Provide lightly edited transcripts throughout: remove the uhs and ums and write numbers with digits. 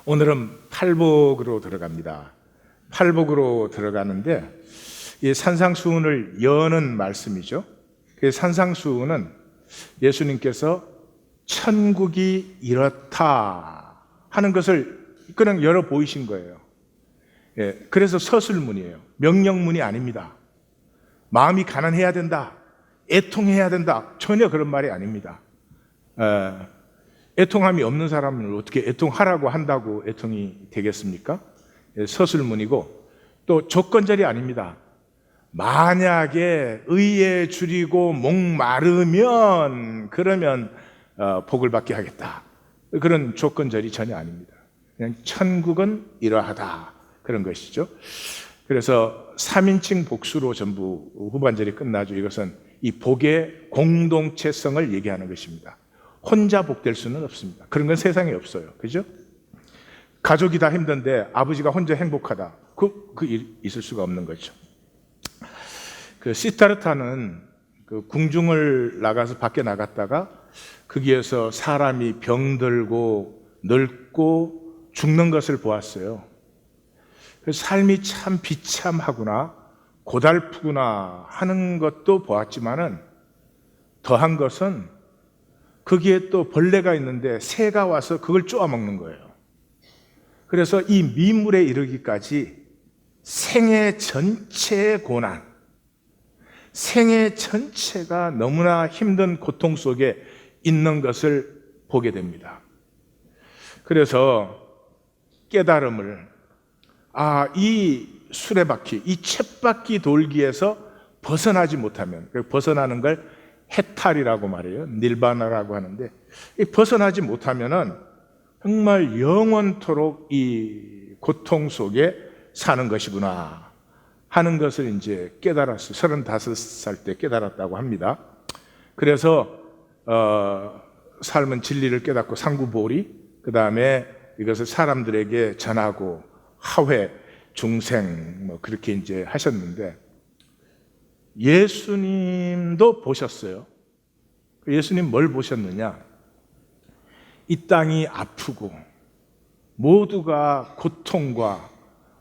오늘은 팔복으로 들어갑니다. 팔복으로 들어가는데 이 산상수훈을 여는 말씀이죠. 그 산상수훈은 예수님께서 천국이 이렇다 하는 것을 그냥 열어 보이신 거예요. 그래서 서술문이에요. 명령문이 아닙니다. 마음이 가난해야 된다, 애통해야 된다, 전혀 그런 말이 아닙니다. 애통함이 없는 사람을 어떻게 애통하라고 한다고 애통이 되겠습니까? 서술문이고 또 조건절이 아닙니다. 만약에 의에 줄이고 목마르면 그러면 복을 받게 하겠다, 그런 조건절이 전혀 아닙니다. 그냥 천국은 이러하다, 그런 것이죠. 그래서 3인칭 복수로 전부 후반절이 끝나죠. 이것은 이 복의 공동체성을 얘기하는 것입니다. 혼자 복될 수는 없습니다. 그런 건 세상에 없어요. 그죠? 가족이 다 힘든데 아버지가 혼자 행복하다, 있을 수가 없는 거죠. 시타르타는 궁중을 나가서 밖에 나갔다가 거기에서 사람이 병들고 늙고 죽는 것을 보았어요. 삶이 참 비참하구나, 고달프구나 하는 것도 보았지만은 더한 것은 거기에 또 벌레가 있는데 새가 와서 그걸 쪼아먹는 거예요. 그래서 이 미물에 이르기까지 생애 전체의 고난, 생애 전체가 너무나 힘든 고통 속에 있는 것을 보게 됩니다. 그래서 깨달음을, 이 수레바퀴, 이 쳇바퀴 돌기에서 벗어나지 못하면, 벗어나는 걸 해탈이라고 말해요. 닐바나라고 하는데, 벗어나지 못하면은 정말 영원토록 이 고통 속에 사는 것이구나 하는 것을 이제 깨달았어요. 35살 때 깨달았다고 합니다. 그래서 삶은 진리를 깨닫고 상구보리, 그 다음에 이것을 사람들에게 전하고 하회, 중생, 그렇게 이제 하셨는데, 예수님도 보셨어요. 예수님 뭘 보셨느냐? 이 땅이 아프고 모두가 고통과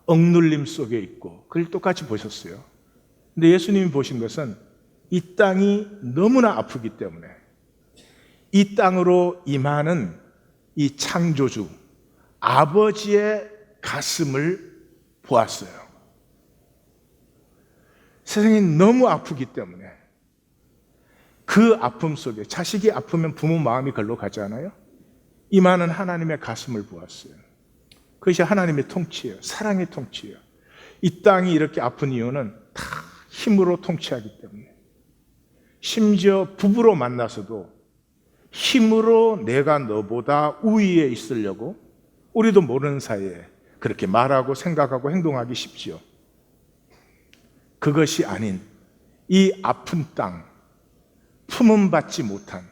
억눌림 속에 있고 그걸 똑같이 보셨어요. 근데 예수님이 보신 것은 이 땅이 너무나 아프기 때문에 이 땅으로 임하는 이 창조주 아버지의 가슴을 보았어요. 세상이 너무 아프기 때문에 그 아픔 속에, 자식이 아프면 부모 마음이 걸로 가잖아요. 임하는 하나님의 가슴을 보았어요. 그것이 하나님의 통치예요. 사랑의 통치예요. 이 땅이 이렇게 아픈 이유는 다 힘으로 통치하기 때문에, 심지어 부부로 만나서도 힘으로 내가 너보다 우위에 있으려고 우리도 모르는 사이에 그렇게 말하고 생각하고 행동하기 쉽지요. 그것이 아닌 이 아픈 땅, 품음받지 못한,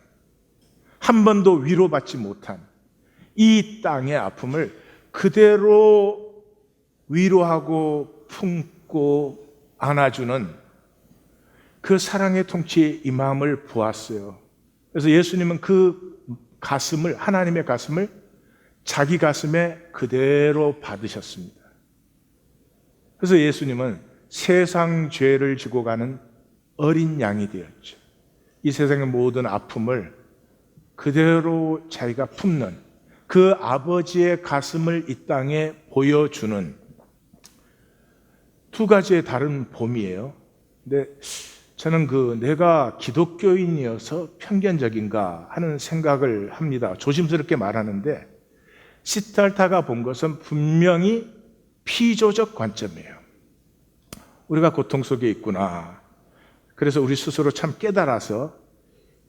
한 번도 위로받지 못한 이 땅의 아픔을 그대로 위로하고 품고 안아주는 그 사랑의 통치의 이 마음을 보았어요. 그래서 예수님은 그 가슴을, 하나님의 가슴을 자기 가슴에 그대로 받으셨습니다. 그래서 예수님은 세상 죄를 지고 가는 어린 양이 되었죠. 이 세상의 모든 아픔을 그대로 자기가 품는 그 아버지의 가슴을 이 땅에 보여주는 두 가지의 다른 봄이에요. 근데 저는 내가 기독교인이어서 편견적인가 하는 생각을 합니다. 조심스럽게 말하는데, 시달타가 본 것은 분명히 피조적 관점이에요. 우리가 고통 속에 있구나. 그래서 우리 스스로 참 깨달아서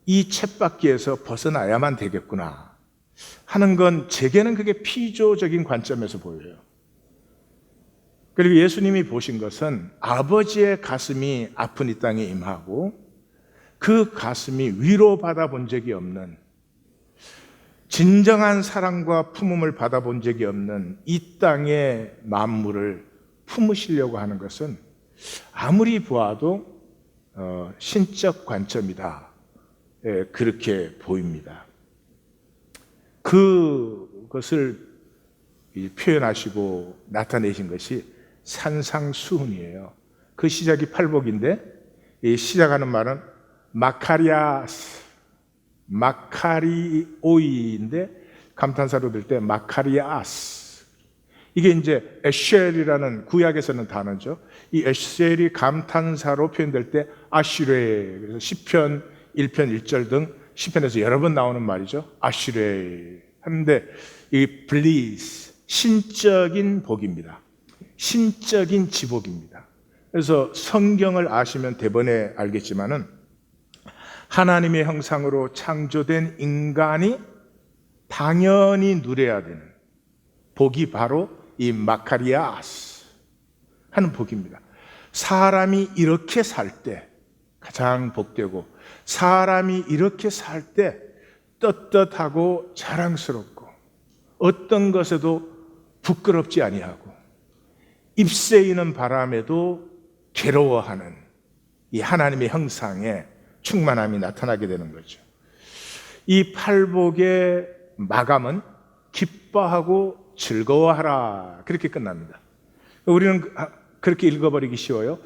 이 쳇바퀴에서 벗어나야만 되겠구나 하는 건, 제게는 그게 피조적인 관점에서 보여요. 그리고 예수님이 보신 것은 아버지의 가슴이 아픈 이 땅에 임하고 그 가슴이 위로받아 본 적이 없는, 진정한 사랑과 품음을 받아본 적이 없는 이 땅의 만물을 품으시려고 하는 것은 아무리 보아도 신적 관점이다, 그렇게 보입니다. 그것을 표현하시고 나타내신 것이 산상수훈이에요. 그 시작이 팔복인데 이 시작하는 말은 마카리아스, 마카리오이인데 감탄사로 들 때 마카리아스. 이게 이제 에쉘이라는 구약에서는 단어죠. 이 에쉘이 감탄사로 표현될 때 아시레, 그래서 시편 1편 1절 등 시편에서 여러 번 나오는 말이죠. 아시레 하는데 이 블리스, 신적인 복입니다. 신적인 지복입니다. 그래서 성경을 아시면 대번에 알겠지만은 하나님의 형상으로 창조된 인간이 당연히 누려야 되는 복이 바로 이 마카리아스 하는 복입니다. 사람이 이렇게 살 때 가장 복되고, 사람이 이렇게 살 때 떳떳하고 자랑스럽고 어떤 것에도 부끄럽지 아니하고 입새이는 바람에도 괴로워하는 이 하나님의 형상에 충만함이 나타나게 되는 거죠. 이 팔복의 마감은 기뻐하고 즐거워하라, 그렇게 끝납니다. 우리는 그렇게 읽어버리기 쉬워요.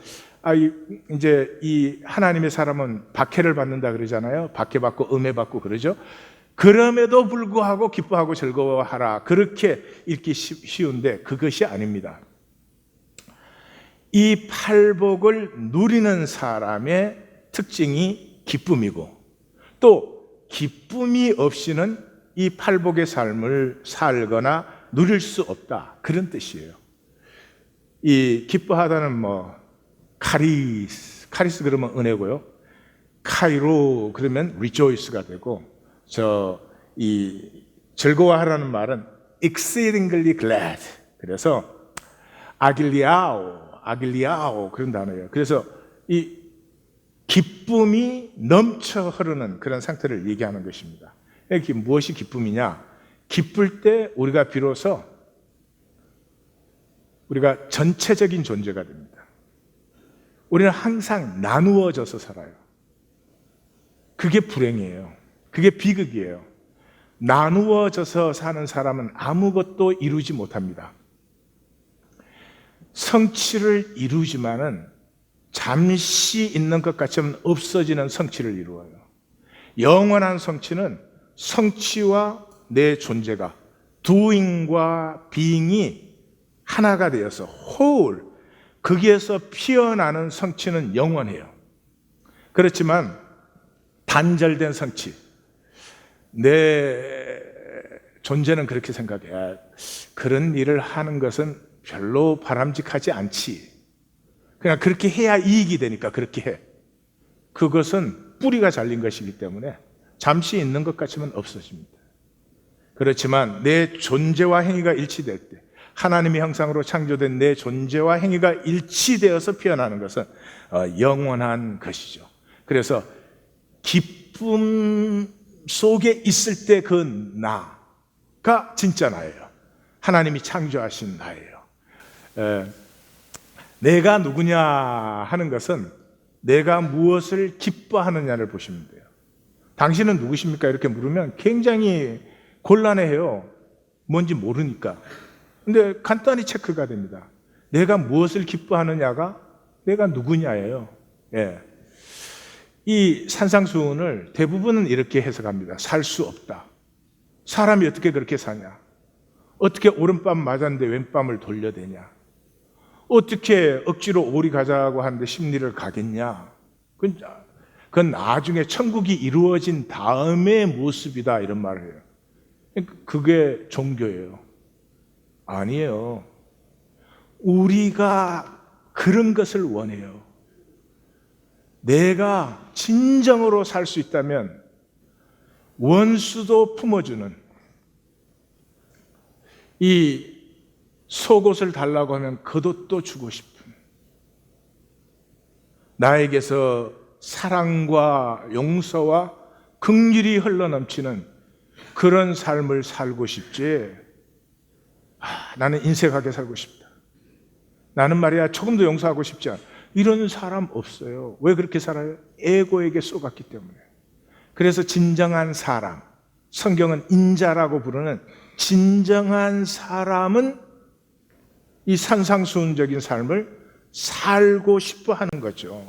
이제 이 하나님의 사람은 박해를 받는다 그러잖아요. 박해받고 음해받고 그러죠. 그럼에도 불구하고 기뻐하고 즐거워하라, 그렇게 읽기 쉬운데 그것이 아닙니다. 이 팔복을 누리는 사람의 특징이 기쁨이고, 또 기쁨이 없이는 이 팔복의 삶을 살거나 누릴 수 없다, 그런 뜻이에요. 이 기뻐하다는 카리스 그러면 은혜고요. 카이로 그러면 rejoice가 되고, 이 즐거워하라는 말은 exceedingly glad. 그래서 아길리아오 그런 단어예요. 그래서 이 기쁨이 넘쳐 흐르는 그런 상태를 얘기하는 것입니다. 이게 무엇이 기쁨이냐? 기쁠 때 우리가 비로소 우리가 전체적인 존재가 됩니다. 우리는 항상 나누어져서 살아요. 그게 불행이에요. 그게 비극이에요. 나누어져서 사는 사람은 아무것도 이루지 못합니다. 성취를 이루지만은 잠시 있는 것 같지만 없어지는 성취를 이루어요. 영원한 성취는 성취와 내 존재가, doing과 being이 하나가 되어서 whole, 거기에서 피어나는 성취는 영원해요. 그렇지만 단절된 성취, 내 존재는 그렇게 생각해. 그런 일을 하는 것은 별로 바람직하지 않지. 그냥 그렇게 해야 이익이 되니까 그렇게 해. 그것은 뿌리가 잘린 것이기 때문에 잠시 있는 것 같지만 없어집니다. 그렇지만 내 존재와 행위가 일치될 때, 하나님의 형상으로 창조된 내 존재와 행위가 일치되어서 피어나는 것은 영원한 것이죠. 그래서 기쁨 속에 있을 때 그 나가 진짜 나예요. 하나님이 창조하신 나예요. 내가 누구냐 하는 것은 내가 무엇을 기뻐하느냐를 보시면 돼요. 당신은 누구십니까? 이렇게 물으면 굉장히 곤란해요. 뭔지 모르니까. 근데 간단히 체크가 됩니다. 내가 무엇을 기뻐하느냐가 내가 누구냐예요. 예. 이 산상수훈을 대부분은 이렇게 해석합니다. 살 수 없다. 사람이 어떻게 그렇게 사냐? 어떻게 오른밤 맞았는데 왼밤을 돌려대냐? 어떻게 억지로 오리 가자고 하는데 심리를 가겠냐? 그건 나중에 천국이 이루어진 다음의 모습이다, 이런 말을 해요. 그게 종교예요. 아니에요. 우리가 그런 것을 원해요. 내가 진정으로 살 수 있다면 원수도 품어주는, 이 속옷을 달라고 하면 겉옷도 주고 싶은, 나에게서 사랑과 용서와 긍휼이 흘러넘치는 그런 삶을 살고 싶지. 나는 인색하게 살고 싶다. 나는 말이야 조금도 용서하고 싶지 않아. 이런 사람 없어요. 왜 그렇게 살아요? 에고에게 쏘갔기 때문에. 그래서 진정한 사랑, 성경은 인자라고 부르는 진정한 사람은 이 산상수훈적인 삶을 살고 싶어 하는 거죠.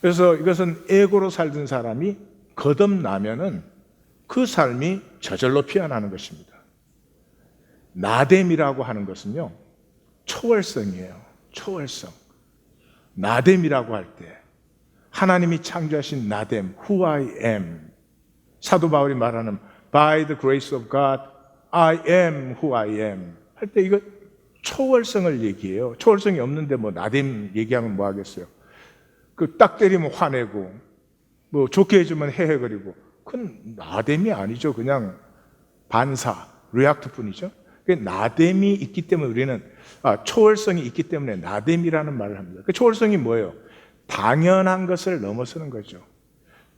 그래서 이것은 에고로 살던 사람이 거듭나면은 그 삶이 저절로 피어나는 것입니다. 나뎀이라고 하는 것은요, 초월성이에요. 초월성. 나뎀이라고 할 때 하나님이 창조하신 나뎀, who I am. 사도 바울이 말하는 by the grace of God, I am who I am. 할 때 이거 초월성을 얘기해요. 초월성이 없는데 뭐 나뎀 얘기하면 뭐 하겠어요? 그 딱 때리면 화내고, 뭐 좋게 해주면 헤헤거리고, 그건 나뎀이 아니죠. 그냥 반사, 리액트 뿐이죠. 나뎀이 있기 때문에 우리는 초월성이 있기 때문에 나뎀이라는 말을 합니다. 그 초월성이 뭐예요? 당연한 것을 넘어서는 거죠.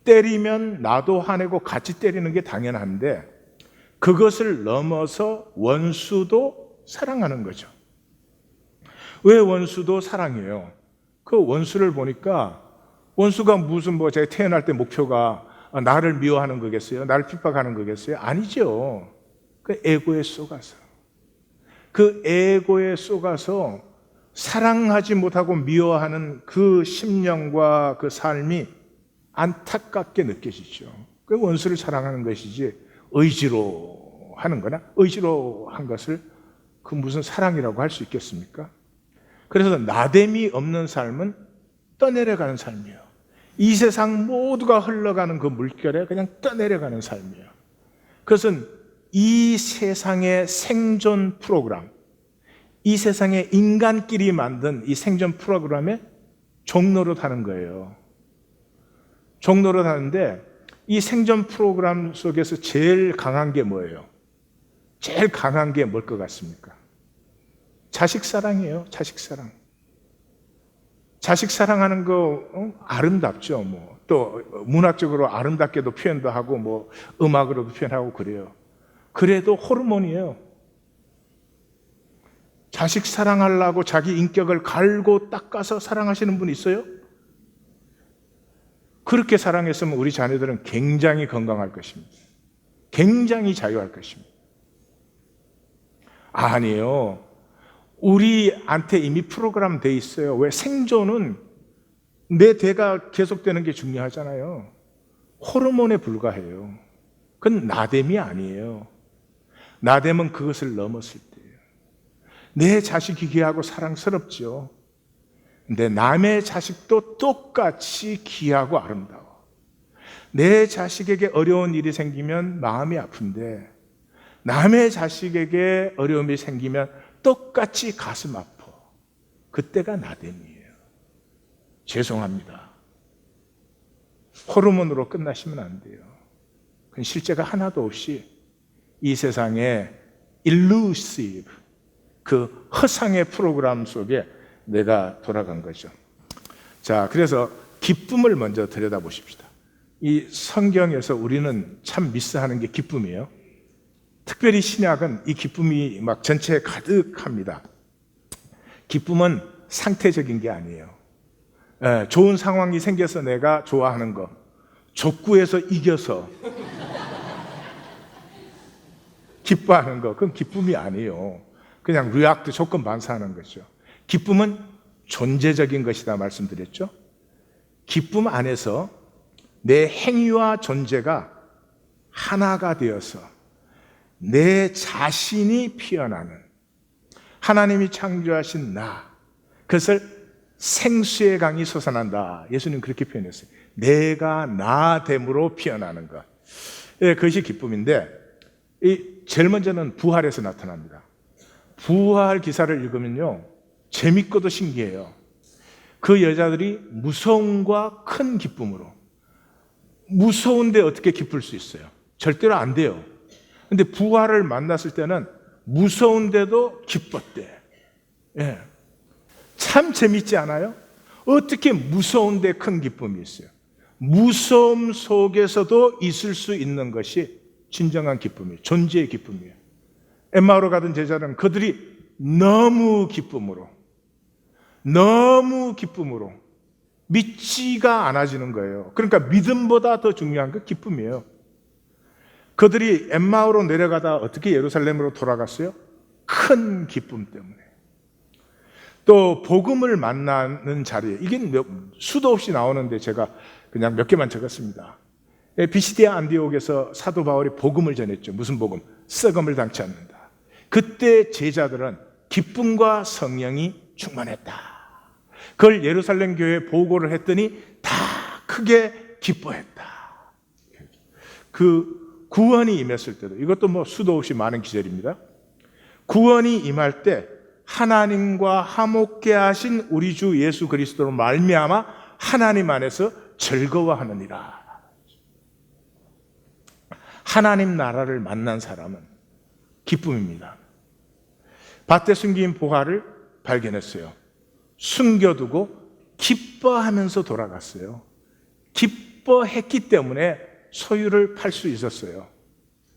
때리면 나도 화내고 같이 때리는 게 당연한데 그것을 넘어서 원수도 사랑하는 거죠. 왜 원수도 사랑해요? 그 원수를 보니까 원수가 무슨 뭐 제가 태어날 때 목표가 나를 미워하는 거겠어요? 나를 핍박하는 거겠어요? 아니죠. 그 에고에 속아서. 그 에고에 속아서 사랑하지 못하고 미워하는 그 심령과 그 삶이 안타깝게 느껴지죠. 그 원수를 사랑하는 것이지 의지로 하는 거나 의지로 한 것을 그 무슨 사랑이라고 할 수 있겠습니까? 그래서 나뎀이 없는 삶은 떠내려가는 삶이에요. 이 세상 모두가 흘러가는 그 물결에 그냥 떠내려가는 삶이에요. 그것은 이 세상의 생존 프로그램, 이 세상의 인간끼리 만든 이 생존 프로그램에 종로로 타는 거예요. 종로로 타는데 이 생존 프로그램 속에서 제일 강한 게 뭐예요? 제일 강한 게 뭘 것 같습니까? 자식 사랑이에요. 자식 사랑. 자식 사랑하는 거 아름답죠. 뭐 또 문학적으로 아름답게도 표현도 하고 뭐 음악으로도 표현하고 그래요. 그래도 호르몬이에요. 자식 사랑하려고 자기 인격을 갈고 닦아서 사랑하시는 분 있어요? 그렇게 사랑했으면 우리 자녀들은 굉장히 건강할 것입니다. 굉장히 자유할 것입니다. 아니에요. 우리한테 이미 프로그램 돼 있어요. 왜? 생존은 내 대가 계속되는 게 중요하잖아요. 호르몬에 불과해요. 그건 나뎀이 아니에요. 나뎀은 그것을 넘었을 때예요. 내 자식이 귀하고 사랑스럽죠. 근데 남의 자식도 똑같이 귀하고 아름다워. 내 자식에게 어려운 일이 생기면 마음이 아픈데 남의 자식에게 어려움이 생기면 똑같이 가슴 아파. 그때가 나뎀이에요. 죄송합니다. 호르몬으로 끝나시면 안 돼요. 그건 실제가 하나도 없이 이 세상의 illusive, 그 허상의 프로그램 속에 내가 돌아간 거죠. 자, 그래서 기쁨을 먼저 들여다보십시다. 이 성경에서 우리는 참 미스하는 게 기쁨이에요. 특별히 신약은 이 기쁨이 막 전체에 가득합니다. 기쁨은 상태적인 게 아니에요. 좋은 상황이 생겨서 내가 좋아하는 거, 족구에서 이겨서 기뻐하는 거, 그건 기쁨이 아니에요. 그냥 리액트 조건 반사하는 거죠. 기쁨은 존재적인 것이다 말씀드렸죠. 기쁨 안에서 내 행위와 존재가 하나가 되어서 내 자신이 피어나는 하나님이 창조하신 나, 그것을 생수의 강이 솟아난다. 예수님 그렇게 표현했어요. 내가 나됨으로 피어나는 것. 그것이 기쁨인데 제일 먼저는 부활에서 나타납니다. 부활 기사를 읽으면요 재밌고도 신기해요. 그 여자들이 무서움과 큰 기쁨으로, 무서운데 어떻게 기쁠 수 있어요? 절대로 안 돼요. 근데 부활을 만났을 때는 무서운데도 기뻤대. 예. 참 재밌지 않아요? 어떻게 무서운데 큰 기쁨이 있어요? 무서움 속에서도 있을 수 있는 것이 진정한 기쁨이에요. 존재의 기쁨이에요. 엠마오로 가던 제자는 그들이 너무 기쁨으로 믿지가 않아지는 거예요. 그러니까 믿음보다 더 중요한 건 기쁨이에요. 그들이 엠마오로 내려가다 어떻게 예루살렘으로 돌아갔어요? 큰 기쁨 때문에. 또 복음을 만나는 자리에, 이게 수도 없이 나오는데 제가 그냥 몇 개만 적었습니다. 비시디아 안디옥에서 사도 바울이 복음을 전했죠. 무슨 복음? 썩음을 당치 않는다. 그때 제자들은 기쁨과 성령이 충만했다. 그걸 예루살렘 교회에 보고를 했더니 다 크게 기뻐했다. 그 구원이 임했을 때도, 이것도 뭐 수도 없이 많은 기절입니다. 구원이 임할 때 하나님과 화목케 하신 우리 주 예수 그리스도로 말미암아 하나님 안에서 즐거워하느니라. 하나님 나라를 만난 사람은 기쁨입니다. 밭에 숨긴 보화를 발견했어요. 숨겨두고 기뻐하면서 돌아갔어요. 기뻐했기 때문에 소유를 팔 수 있었어요.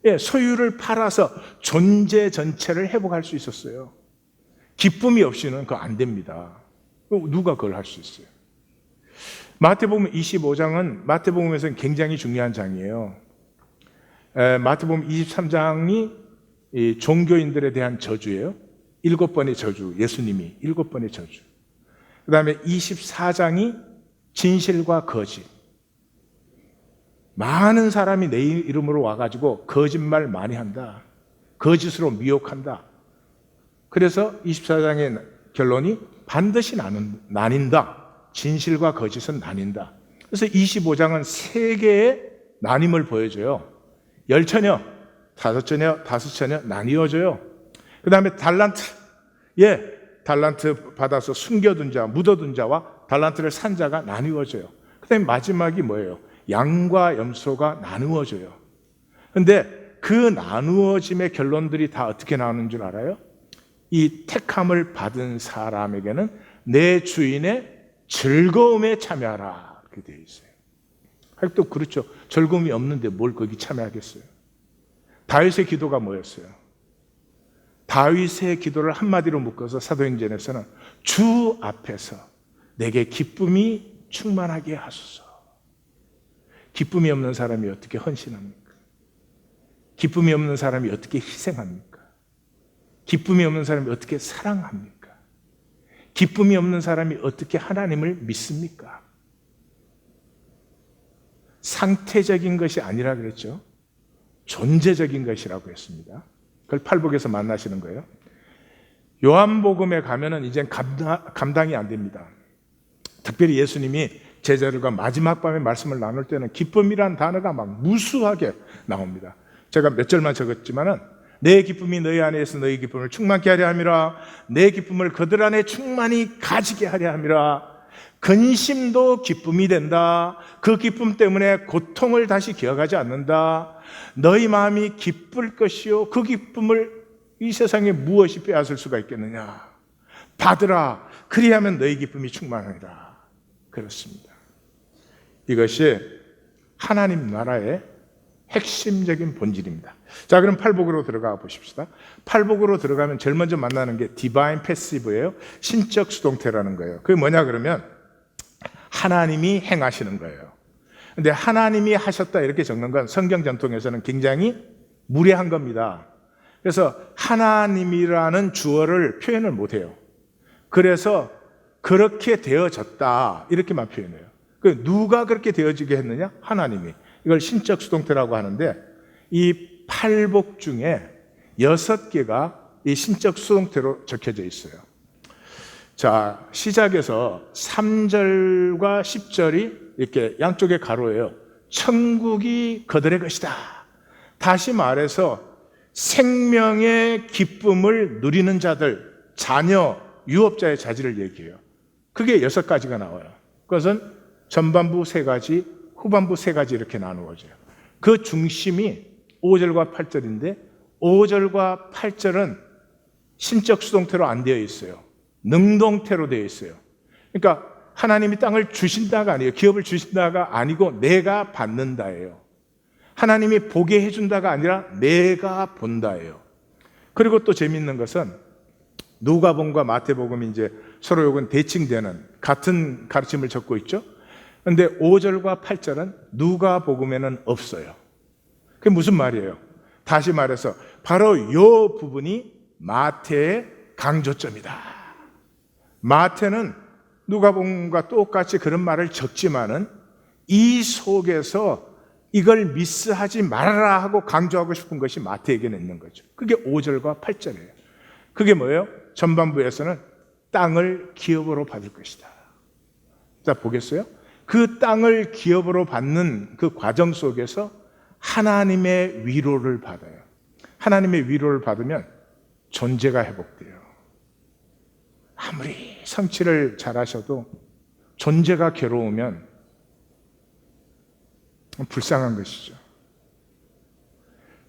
예, 소유를 팔아서 존재 전체를 회복할 수 있었어요. 기쁨이 없이는 그거 안 됩니다. 누가 그걸 할 수 있어요? 마태복음 25장은 마태복음에서는 굉장히 중요한 장이에요. 마태복음 23장이 종교인들에 대한 저주예요. 7번의 저주, 예수님이 7번의 저주. 그 다음에 24장이 진실과 거짓. 많은 사람이 내 이름으로 와가지고 거짓말 많이 한다. 거짓으로 미혹한다. 그래서 24장의 결론이 반드시 나뉜다. 진실과 거짓은 나뉜다. 그래서 25장은 세 개의 나님을 보여줘요. 10처녀, 5처녀, 5처녀 나뉘어져요. 그 다음에 달란트. 예, 달란트 받아서 숨겨둔 자, 묻어둔 자와 달란트를 산 자가 나뉘어져요. 그 다음에 마지막이 뭐예요? 양과 염소가 나누어져요. 그런데 그 나누어짐의 결론들이 다 어떻게 나오는 줄 알아요? 이 택함을 받은 사람에게는 내 주인의 즐거움에 참여하라. 그렇게 되어 있어요. 또 그렇죠. 즐거움이 없는데 뭘 거기 참여하겠어요? 다윗의 기도가 뭐였어요? 다윗의 기도를 한마디로 묶어서 사도행전에서는 주 앞에서 내게 기쁨이 충만하게 하소서. 기쁨이 없는 사람이 어떻게 헌신합니까? 기쁨이 없는 사람이 어떻게 희생합니까? 기쁨이 없는 사람이 어떻게 사랑합니까? 기쁨이 없는 사람이 어떻게 하나님을 믿습니까? 상태적인 것이 아니라 그랬죠. 존재적인 것이라고 했습니다. 그걸 팔복에서 만나시는 거예요. 요한복음에 가면은 이젠 감당이 안 됩니다. 특별히 예수님이 제자들과 마지막 밤에 말씀을 나눌 때는 기쁨이란 단어가 막 무수하게 나옵니다. 제가 몇 절만 적었지만은 내 기쁨이 너희 안에 있어 너희 기쁨을 충만케 하려 함이라. 내 기쁨을 그들 안에 충만히 가지게 하려 함이라. 근심도 기쁨이 된다. 그 기쁨 때문에 고통을 다시 기억하지 않는다. 너희 마음이 기쁠 것이요 그 기쁨을 이 세상에 무엇이 빼앗을 수가 있겠느냐. 받으라. 그리하면 너희 기쁨이 충만하리라. 그렇습니다. 이것이 하나님 나라의 핵심적인 본질입니다. 자, 그럼 팔복으로 들어가 보십시다. 팔복으로 들어가면 제일 먼저 만나는 게 디바인 패시브예요. 신적 수동태라는 거예요. 그게 뭐냐 그러면 하나님이 행하시는 거예요. 근데 하나님이 하셨다 이렇게 적는 건 성경 전통에서는 굉장히 무례한 겁니다. 그래서 하나님이라는 주어를 표현을 못 해요. 그래서 그렇게 되어졌다 이렇게만 표현해요. 누가 그렇게 되어지게 했느냐? 하나님이. 이걸 신적 수동태라고 하는데 이 팔복 중에 6개가 이 신적 수동태로 적혀져 있어요. 자, 시작에서 3절과 10절이 이렇게 양쪽에 가로예요. 천국이 그들의 것이다. 다시 말해서 생명의 기쁨을 누리는 자들, 자녀, 유업자의 자질을 얘기해요. 그게 6가지가 나와요. 그것은 전반부 3가지, 후반부 3가지 이렇게 나누어져요. 그 중심이 5절과 8절인데 5절과 8절은 신적 수동태로 안 되어 있어요. 능동태로 되어 있어요. 그러니까 하나님이 땅을 주신다가 아니에요. 기업을 주신다가 아니고 내가 받는다예요. 하나님이 보게 해준다가 아니라 내가 본다예요. 그리고 또 재미있는 것은 누가복음과 마태복음이 이제 서로 요건 대칭되는 같은 가르침을 적고 있죠. 그런데 5절과 8절은 누가복음에는 없어요. 그게 무슨 말이에요? 다시 말해서 바로 이 부분이 마태의 강조점이다. 마태는 누가복음과 똑같이 그런 말을 적지만은 이 속에서 이걸 미스하지 말아라 하고 강조하고 싶은 것이 마태에게는 있는 거죠. 그게 5절과 8절이에요. 그게 뭐예요? 전반부에서는 땅을 기업으로 받을 것이다. 자, 보겠어요? 그 땅을 기업으로 받는 그 과정 속에서 하나님의 위로를 받아요. 하나님의 위로를 받으면 존재가 회복돼요. 아무리 성취를 잘하셔도 존재가 괴로우면 불쌍한 것이죠.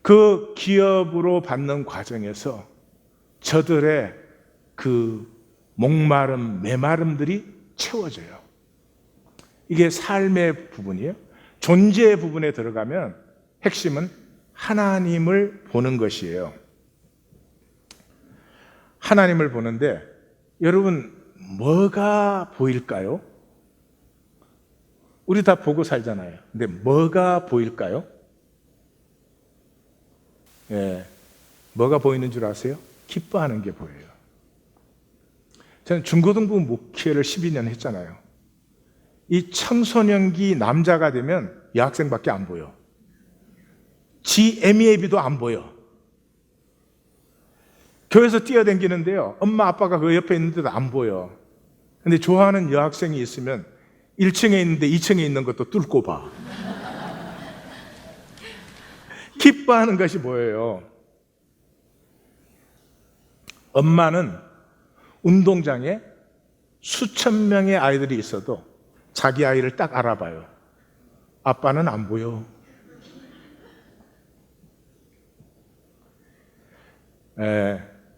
그 기업으로 받는 과정에서 저들의 그 목마름, 메마름들이 채워져요. 이게 삶의 부분이에요. 존재의 부분에 들어가면 핵심은 하나님을 보는 것이에요. 하나님을 보는데 여러분 뭐가 보일까요? 우리 다 보고 살잖아요. 근데 뭐가 보일까요? 예, 뭐가 보이는 줄 아세요? 기뻐하는 게 보여요. 저는 중고등부 목회를 12년 했잖아요. 이 청소년기 남자가 되면 여학생밖에 안 보여. 지 애미애비도 안 보여. 교회에서 뛰어다니는데요, 엄마 아빠가 그 옆에 있는데도 안 보여. 근데 좋아하는 여학생이 있으면 1층에 있는데 2층에 있는 것도 뚫고 봐. 기뻐하는 것이 뭐예요? 엄마는 운동장에 수천 명의 아이들이 있어도 자기 아이를 딱 알아봐요. 아빠는 안 보여.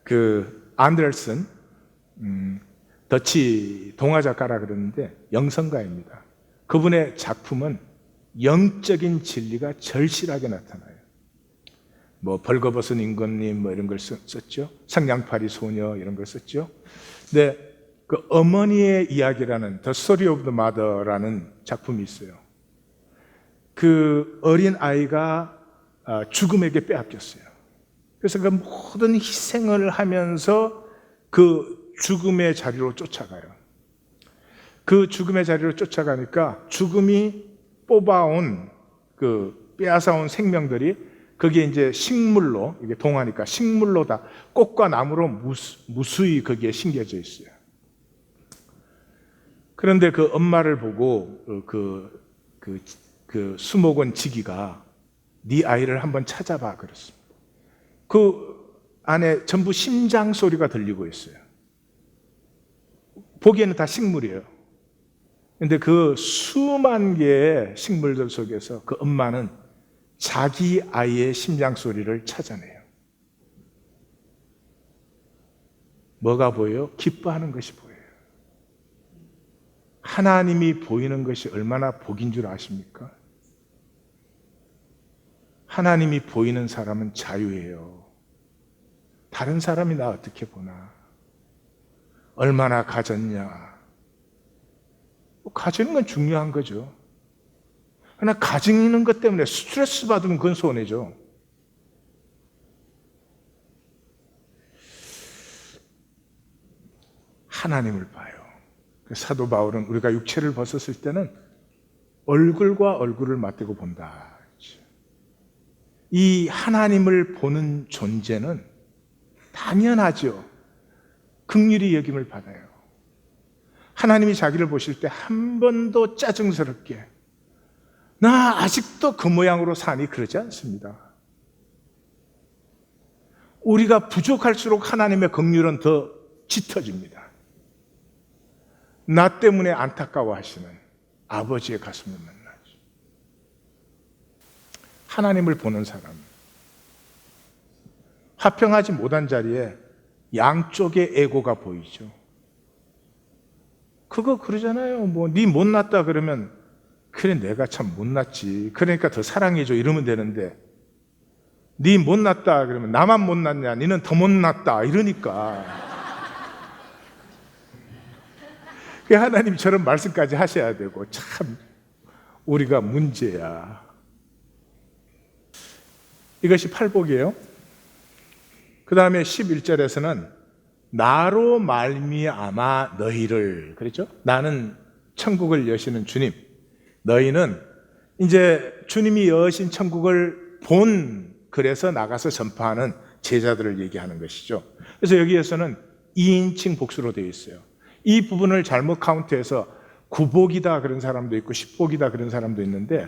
그 안데르슨, 더치 동화 작가라 그러는데 영성가입니다. 그분의 작품은 영적인 진리가 절실하게 나타나요. 뭐 벌거벗은 임금님 뭐 이런 걸 썼죠. 성냥팔이 소녀 이런 걸 썼죠. 근데 그 어머니의 이야기라는 The Story of the Mother라는 작품이 있어요. 그 어린 아이가 죽음에게 빼앗겼어요. 그래서 그 모든 희생을 하면서 그 죽음의 자리로 쫓아가요. 그 죽음의 자리로 쫓아가니까 죽음이 뽑아온 그 빼앗아온 생명들이 거기에 이제 식물로, 이게 동화니까 식물로 다 꽃과 나무로 무수히 거기에 심겨져 있어요. 그런데 그 엄마를 보고 그 수목원 지기가 네 아이를 한번 찾아봐 그랬습니다. 그 안에 전부 심장 소리가 들리고 있어요. 보기에는 다 식물이에요. 그런데 그 수만 개의 식물들 속에서 그 엄마는 자기 아이의 심장 소리를 찾아내요. 뭐가 보여요? 기뻐하는 것이 보여요. 하나님이 보이는 것이 얼마나 복인 줄 아십니까? 하나님이 보이는 사람은 자유예요. 다른 사람이 나 어떻게 보나? 얼마나 가졌냐? 가지는 건 중요한 거죠. 그러나 가지는 것 때문에 스트레스 받으면 그건 손해죠. 하나님을 봐요. 사도 바울은 우리가 육체를 벗었을 때는 얼굴과 얼굴을 맞대고 본다. 이 하나님을 보는 존재는 당연하죠. 긍휼히 여김을 받아요. 하나님이 자기를 보실 때 한 번도 짜증스럽게 나 아직도 그 모양으로 사니 그러지 않습니다. 우리가 부족할수록 하나님의 긍휼은 더 짙어집니다. 나 때문에 안타까워하시는 아버지의 가슴을 만나죠. 하나님을 보는 사람, 화평하지 못한 자리에 양쪽의 에고가 보이죠. 그거 그러잖아요. 뭐 네 못났다 그러면 그래 내가 참 못났지, 그러니까 더 사랑해줘 이러면 되는데, 네 못났다 그러면 나만 못났냐, 너는 더 못났다 이러니까. 하나님 저런 말씀까지 하셔야 되고, 참 우리가 문제야. 이것이 팔복이에요. 그 다음에 11절에서는 나로 말미암아 너희를, 그랬죠? 나는 천국을 여시는 주님, 너희는 이제 주님이 여신 천국을 본, 그래서 나가서 전파하는 제자들을 얘기하는 것이죠. 그래서 여기에서는 2인칭 복수로 되어 있어요. 이 부분을 잘못 카운트해서 9복이다 그런 사람도 있고 10복이다 그런 사람도 있는데,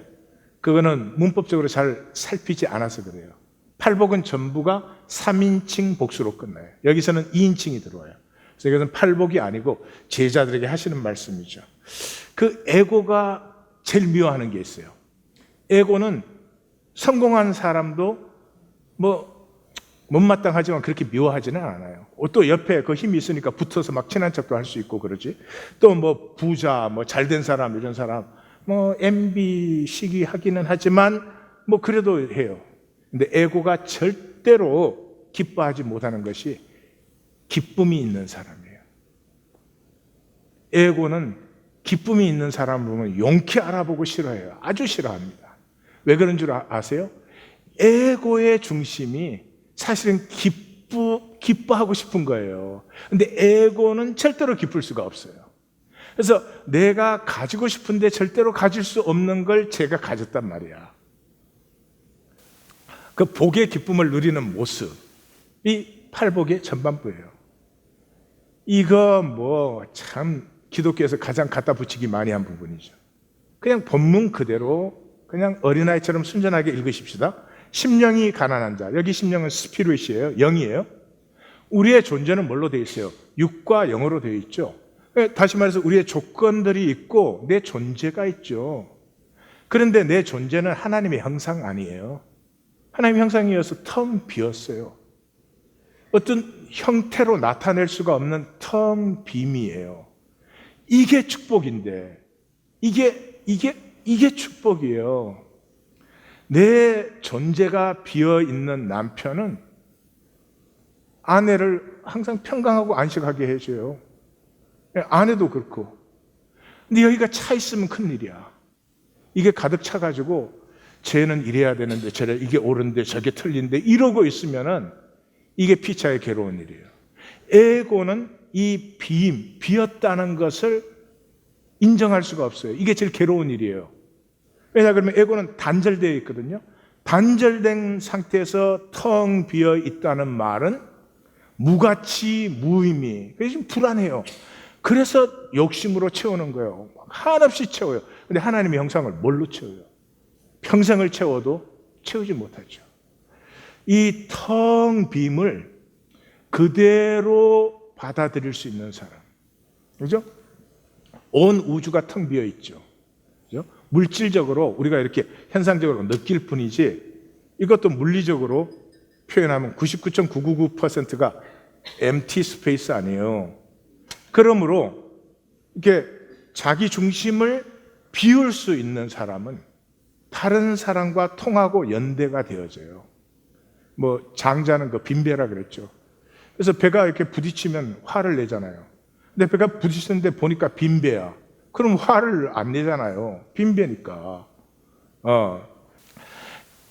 그거는 문법적으로 잘 살피지 않아서 그래요. 8복은 전부가 3인칭 복수로 끝나요. 여기서는 2인칭이 들어와요. 그래서 이것은 8복이 아니고 제자들에게 하시는 말씀이죠. 그 에고가 제일 미워하는 게 있어요. 에고는 성공한 사람도 못마땅하지만 그렇게 미워하지는 않아요. 또 옆에 그 힘이 있으니까 붙어서 막 친한 척도 할 수 있고 그러지. 또 부자, 잘된 사람, 이런 사람, MB 시기하기는 하지만 그래도 해요. 근데 에고가 절대로 기뻐하지 못하는 것이 기쁨이 있는 사람이에요. 에고는 기쁨이 있는 사람을 보면 용케 알아보고 싫어해요. 아주 싫어합니다. 왜 그런 줄 아세요? 에고의 중심이 사실은 기뻐하고 싶은 거예요. 근데 에고는 절대로 기쁠 수가 없어요. 그래서 내가 가지고 싶은데 절대로 가질 수 없는 걸 제가 가졌단 말이야. 그 복의 기쁨을 누리는 모습이 팔복의 전반부예요. 이거 참 기독교에서 가장 갖다 붙이기 많이 한 부분이죠. 그냥 본문 그대로 그냥 어린아이처럼 순전하게 읽으십시다. 심령이 가난한 자, 여기 심령은 스피릿이에요. 영이에요. 우리의 존재는 뭘로 되어 있어요? 육과 영으로 되어 있죠. 다시 말해서 우리의 조건들이 있고 내 존재가 있죠. 그런데 내 존재는 하나님의 형상 아니에요. 하나님의 형상이어서 텅 비었어요. 어떤 형태로 나타낼 수가 없는 텅 빔이에요. 이게 축복인데, 이게 축복이에요. 내 존재가 비어있는 남편은 아내를 항상 평강하고 안식하게 해줘요. 아내도 그렇고. 근데 여기가 차 있으면 큰일이야. 이게 가득 차가지고 쟤는 이래야 되는데 이게 옳은데 저게 틀린데 이러고 있으면은 이게 피차의 괴로운 일이에요. 에고는 이 비었다는 것을 인정할 수가 없어요. 이게 제일 괴로운 일이에요. 왜냐 그러면 에고는 단절되어 있거든요. 단절된 상태에서 텅 비어 있다는 말은 무가치 무의미. 그래서 지금 불안해요. 그래서 욕심으로 채우는 거예요. 한없이 채워요. 근데 하나님의 형상을 뭘로 채워요? 평생을 채워도 채우지 못하죠. 이 텅 빔을 그대로 받아들일 수 있는 사람. 그죠? 온 우주가 텅 비어 있죠. 그죠? 물질적으로 우리가 이렇게 현상적으로 느낄 뿐이지 이것도 물리적으로 표현하면 99.999%가 empty space 아니에요. 그러므로 이렇게 자기 중심을 비울 수 있는 사람은 다른 사람과 통하고 연대가 되어져요. 장자는 그 빈배라 그랬죠. 그래서 배가 이렇게 부딪히면 화를 내잖아요. 근데 배가 부딪히는데 보니까 빈배야. 그럼 화를 안 내잖아요. 빈배니까.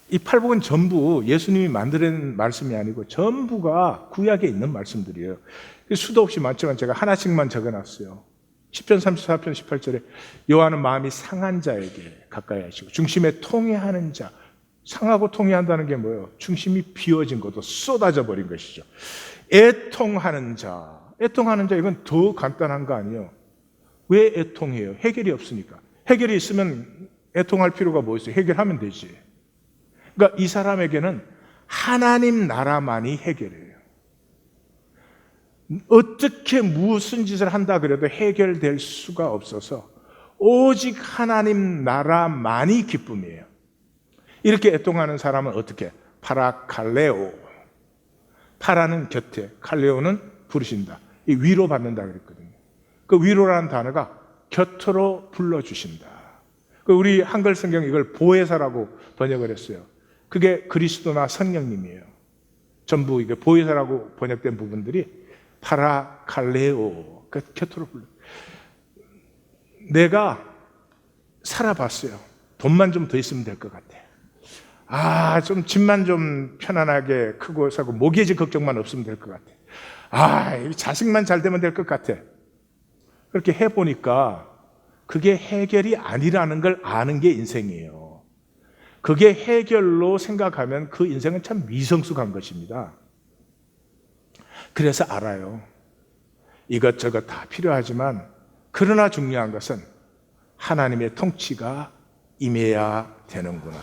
이 팔복은 전부 예수님이 만들어낸 말씀이 아니고 전부가 구약에 있는 말씀들이에요. 수도 없이 많지만 제가 하나씩만 적어놨어요. 10편 34편 18절에 여호와는 마음이 상한 자에게 가까이 하시고 중심에 통회하는 자. 상하고 통회한다는 게 뭐예요? 중심이 비워진 것도 쏟아져 버린 것이죠. 애통하는 자. 애통하는 자, 이건 더 간단한 거 아니에요. 왜 애통해요? 해결이 없으니까. 해결이 있으면 애통할 필요가 뭐 있어요? 해결하면 되지. 그러니까 이 사람에게는 하나님 나라만이 해결해요. 어떻게 무슨 짓을 한다 그래도 해결될 수가 없어서 오직 하나님 나라만이 기쁨이에요. 이렇게 애통하는 사람은 어떻게? 파라칼레오. 파라는 곁에, 칼레오는 부르신다. 이 위로받는다 그랬거든요. 그 위로라는 단어가 곁으로 불러주신다. 우리 한글 성경 이걸 보혜사라고 번역을 했어요. 그게 그리스도나 성령님이에요. 전부 이게 보혜사라고 번역된 부분들이 파라칼레오, 그 곁으로 불러. 내가 살아봤어요. 돈만 좀 더 있으면 될 것 같아. 좀 집만 좀 편안하게 크고 사고 모기지 걱정만 없으면 될 것 같아. 자식만 잘 되면 될 것 같아. 그렇게 해보니까 그게 해결이 아니라는 걸 아는 게 인생이에요. 그게 해결로 생각하면 그 인생은 참 미성숙한 것입니다. 그래서 알아요. 이것저것 다 필요하지만 그러나 중요한 것은 하나님의 통치가 임해야 되는구나.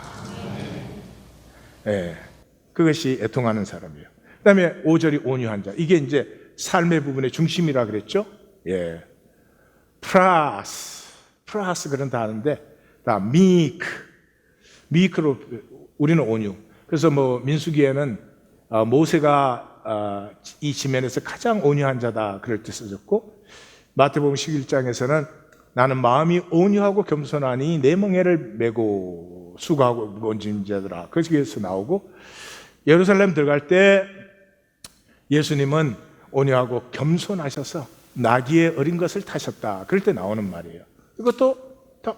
그것이 애통하는 사람이에요. 그 다음에 5절이 온유한 자. 이게 이제 삶의 부분의 중심이라 그랬죠? 프라스 그런 단어인데, 다 미크로 우리는 온유. 그래서 민수기에는 모세가 이 지면에서 가장 온유한 자다 그럴 때 써졌고, 마태복음 11장에서는 나는 마음이 온유하고 겸손하니 내 멍에를 메고 수고하고 무거운 짐 자들아. 거기에서 나오고, 예루살렘 들어갈 때 예수님은 온유하고 겸손하셔서 나귀의 어린 것을 타셨다. 그럴 때 나오는 말이에요. 이것도 다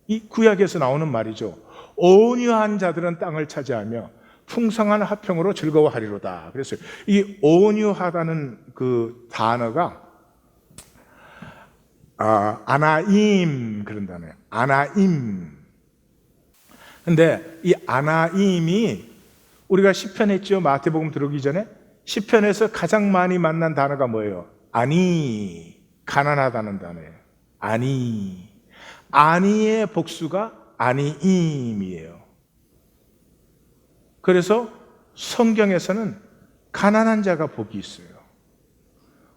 이 구약에서 나오는 말이죠. 온유한 자들은 땅을 차지하며 풍성한 화평으로 즐거워하리로다. 그래서 이 온유하다는 그 단어가 아나임 그런 단어예요. 아나임. 근데 이 아나임이 우리가 시편 했죠. 마태복음 들어오기 전에 시편에서 가장 많이 만난 단어가 뭐예요? 아니, 가난하다는 단어예요. 아니의 복수가 아니임이에요. 그래서 성경에서는 가난한 자가 복이 있어요.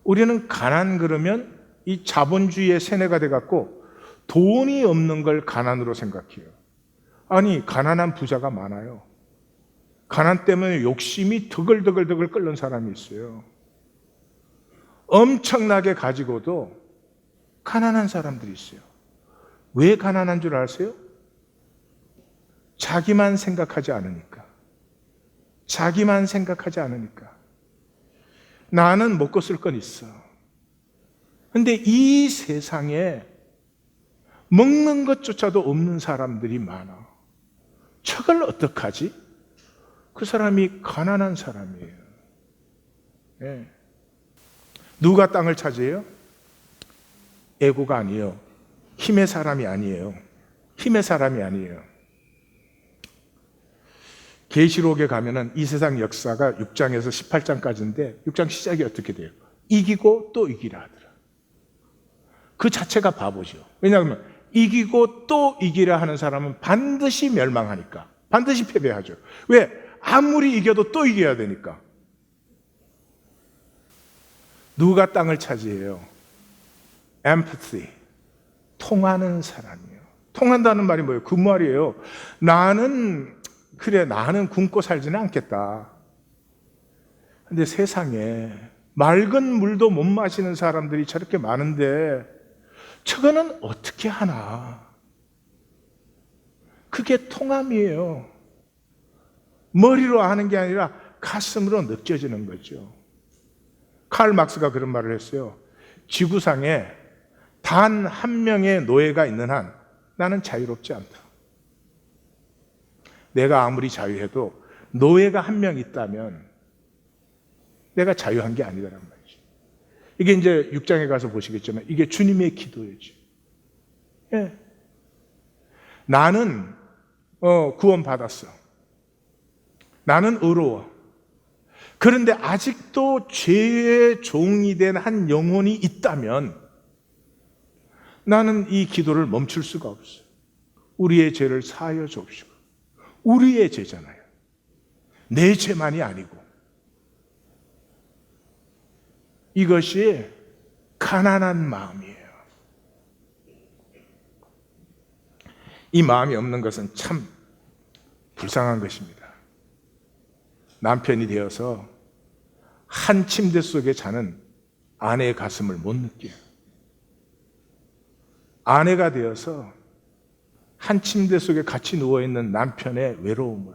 우리는 가난 그러면 이 자본주의의 세뇌가 돼갖고 돈이 없는 걸 가난으로 생각해요. 아니, 가난한 부자가 많아요. 가난 때문에 욕심이 드글드글 끓는 사람이 있어요. 엄청나게 가지고도 가난한 사람들이 있어요. 왜 가난한 줄 아세요? 자기만 생각하지 않으니까. 자기만 생각하지 않으니까. 나는 먹고 쓸 건 있어. 근데 이 세상에 먹는 것조차도 없는 사람들이 많아. 저걸 어떡하지? 그 사람이 가난한 사람이에요. 누가 땅을 차지해요? 에고가 아니에요. 힘의 사람이 아니에요. 힘의 사람이 아니에요. 계시록에 가면은 이 세상 역사가 6장에서 18장까지인데 6장 시작이 어떻게 돼요? 이기고 또 이기라 하더라. 그 자체가 바보죠. 왜냐하면 이기고 또 이기라 하는 사람은 반드시 멸망하니까. 반드시 패배하죠. 왜? 아무리 이겨도 또 이겨야 되니까. 누가 땅을 차지해요? empathy. 통하는 사람이에요. 통한다는 말이 뭐예요? 그 말이에요. 나는 굶고 살지는 않겠다. 근데 세상에 맑은 물도 못 마시는 사람들이 저렇게 많은데 저거는 어떻게 하나? 그게 통함이에요. 머리로 아는 게 아니라 가슴으로 느껴지는 거죠. 칼 막스가 그런 말을 했어요. 지구상에 단 한 명의 노예가 있는 한 나는 자유롭지 않다. 내가 아무리 자유해도 노예가 한 명 있다면 내가 자유한 게 아니다란 말이죠. 이게 이제 6장에 가서 보시겠지만 이게 주님의 기도예요. 나는 구원받았어. 나는 의로워. 그런데 아직도 죄의 종이 된 한 영혼이 있다면 나는 이 기도를 멈출 수가 없어요. 우리의 죄를 사하여 주옵시고. 우리의 죄잖아요. 내 죄만이 아니고. 이것이 가난한 마음이에요. 이 마음이 없는 것은 참 불쌍한 것입니다. 남편이 되어서 한 침대 속에 자는 아내의 가슴을 못 느껴요. 아내가 되어서 한 침대 속에 같이 누워있는 남편의 외로움을,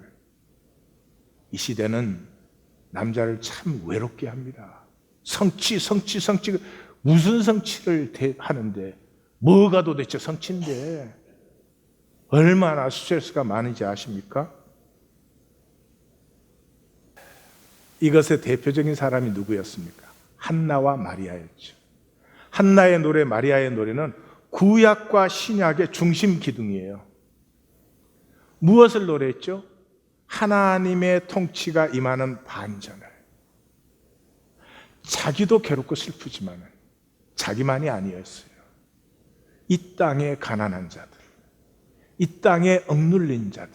이 시대는 남자를 참 외롭게 합니다. 성취. 무슨 성취를 하는데, 뭐가 도대체 성취인데 얼마나 스트레스가 많은지 아십니까? 이것의 대표적인 사람이 누구였습니까? 한나와 마리아였죠. 한나의 노래, 마리아의 노래는 구약과 신약의 중심 기둥이에요. 무엇을 노래했죠? 하나님의 통치가 임하는 반전을. 자기도 괴롭고 슬프지만 자기만이 아니었어요. 이 땅의 가난한 자들, 이 땅에 억눌린 자들,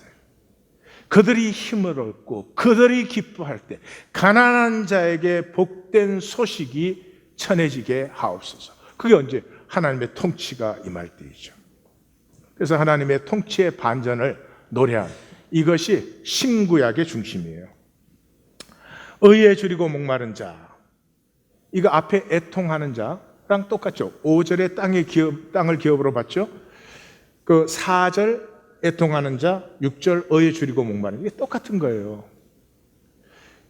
그들이 힘을 얻고 그들이 기뻐할 때 가난한 자에게 복된 소식이 전해지게 하옵소서. 그게 언제? 하나님의 통치가 임할 때이죠. 그래서 하나님의 통치의 반전을 노래한 이것이 신구약의 중심이에요. 의에 줄이고 목마른 자, 이거 앞에 애통하는 자랑 똑같죠. 5절에 땅을 기업으로 봤죠. 그 4절 애통하는 자, 6절 의에 줄이고 목마른 자, 이게 똑같은 거예요.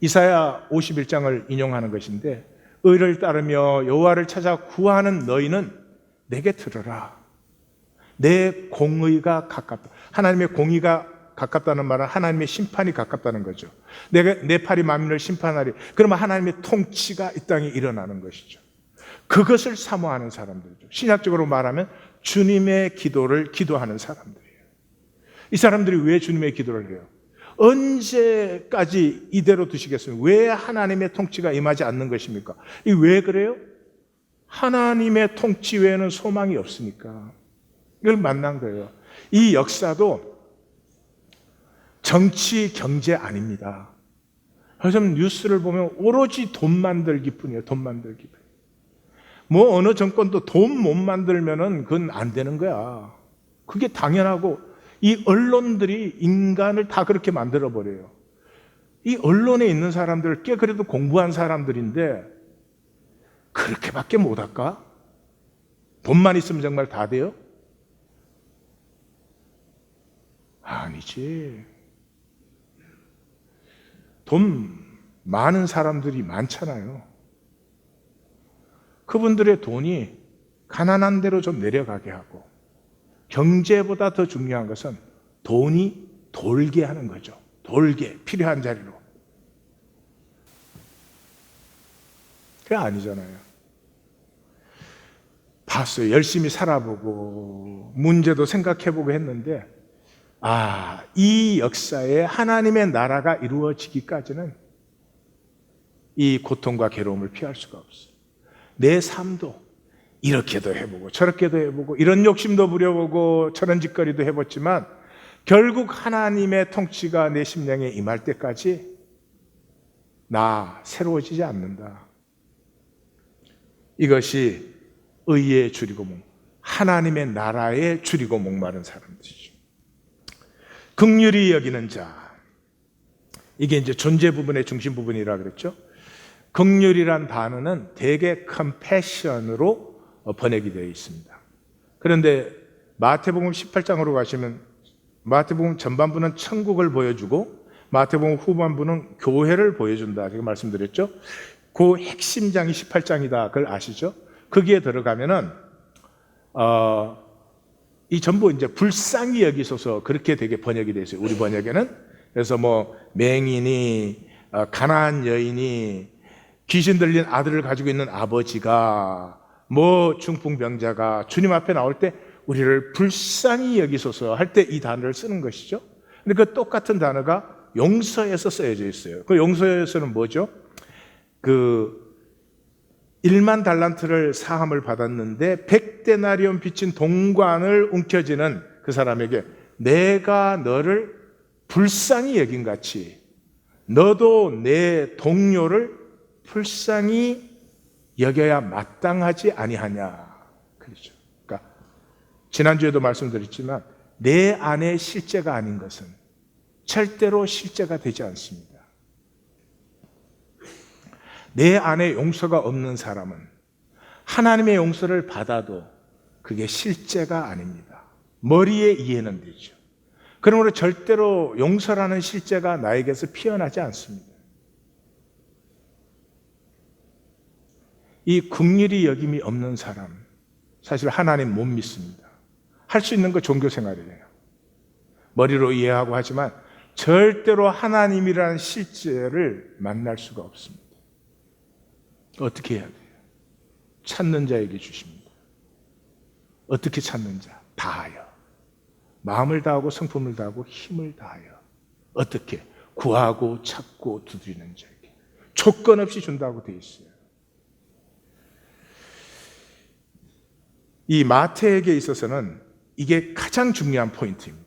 이사야 51장을 인용하는 것인데, 의를 따르며 여호와를 찾아 구하는 너희는 내게 들으라. 내 공의가 가깝다. 하나님의 공의가 가깝다는 말은 하나님의 심판이 가깝다는 거죠. 내 팔이 만민을 심판하리. 그러면 하나님의 통치가 이 땅에 일어나는 것이죠. 그것을 사모하는 사람들이죠. 신약적으로 말하면 주님의 기도를 기도하는 사람들이에요. 이 사람들이 왜 주님의 기도를 해요? 언제까지 이대로 두시겠습니까? 왜 하나님의 통치가 임하지 않는 것입니까? 이 왜 그래요? 하나님의 통치 외에는 소망이 없으니까. 이걸 만난 거예요. 이 역사도 정치, 경제 아닙니다. 요즘 뉴스를 보면 오로지 돈 만들기 뿐이에요. 돈 만들기 뿐. 뭐 어느 정권도 돈 못 만들면은 그건 안 되는 거야. 그게 당연하고, 이 언론들이 인간을 다 그렇게 만들어 버려요. 이 언론에 있는 사람들 꽤 그래도 공부한 사람들인데 그렇게밖에 못할까? 돈만 있으면 정말 다 돼요? 아니지. 돈 많은 사람들이 많잖아요. 그분들의 돈이 가난한 대로 좀 내려가게 하고, 경제보다 더 중요한 것은 돈이 돌게 하는 거죠. 돌게, 필요한 자리로. 그게 아니잖아요. 봤어요. 열심히 살아보고 문제도 생각해보고 했는데, 이 역사에 하나님의 나라가 이루어지기까지는 이 고통과 괴로움을 피할 수가 없어요. 내 삶도 이렇게도 해보고 저렇게도 해보고 이런 욕심도 부려보고 저런 짓거리도 해봤지만 결국 하나님의 통치가 내 심령에 임할 때까지 나 새로워지지 않는다. 이것이 의에 줄이고 하나님의 나라에 줄이고 목마른 사람들이죠. 긍휼히 여기는 자, 이게 이제 존재 부분의 중심 부분이라 그랬죠. 긍휼이란 단어는 대개 compassion으로 번역이 되어 있습니다. 그런데 마태복음 18장으로 가시면 마태복음 전반부는 천국을 보여주고 마태복음 후반부는 교회를 보여준다. 제가 말씀드렸죠. 그 핵심장이 18장이다. 그걸 아시죠? 거기에 들어가면은 이 전부 이제 불쌍히 여기소서 그렇게 되게 번역이 되어 있어요. 우리 번역에는. 그래서 뭐 맹인이, 가난한 여인이, 귀신 들린 아들을 가지고 있는 아버지가, 뭐 중풍병자가 주님 앞에 나올 때 우리를 불쌍히 여기소서 할 때 이 단어를 쓰는 것이죠. 근데 그 똑같은 단어가 용서에서 쓰여져 있어요. 그 용서에서는 뭐죠? 그 1만 달란트를 사함을 받았는데 100데나리온 빚진 동관을 움켜쥐는 그 사람에게 내가 너를 불쌍히 여긴 같이 너도 내 동료를 불쌍히 여겨야 마땅하지 아니하냐. 그렇죠. 그러니까 지난주에도 말씀드렸지만 내 안에 실제가 아닌 것은 절대로 실제가 되지 않습니다. 내 안에 용서가 없는 사람은 하나님의 용서를 받아도 그게 실제가 아닙니다. 머리에 이해는 되죠. 그러므로 절대로 용서라는 실제가 나에게서 피어나지 않습니다. 이 긍휼히 여김이 없는 사람, 사실 하나님 못 믿습니다. 할 수 있는 거 종교 생활이에요. 머리로 이해하고 하지만 절대로 하나님이라는 실제를 만날 수가 없습니다. 어떻게 해야 돼요? 찾는 자에게 주십니다. 어떻게 찾는 자? 다하여. 마음을 다하고 성품을 다하고 힘을 다하여. 어떻게? 구하고 찾고 두드리는 자에게. 조건 없이 준다고 되어 있어요. 이 마태에게 있어서는 이게 가장 중요한 포인트입니다.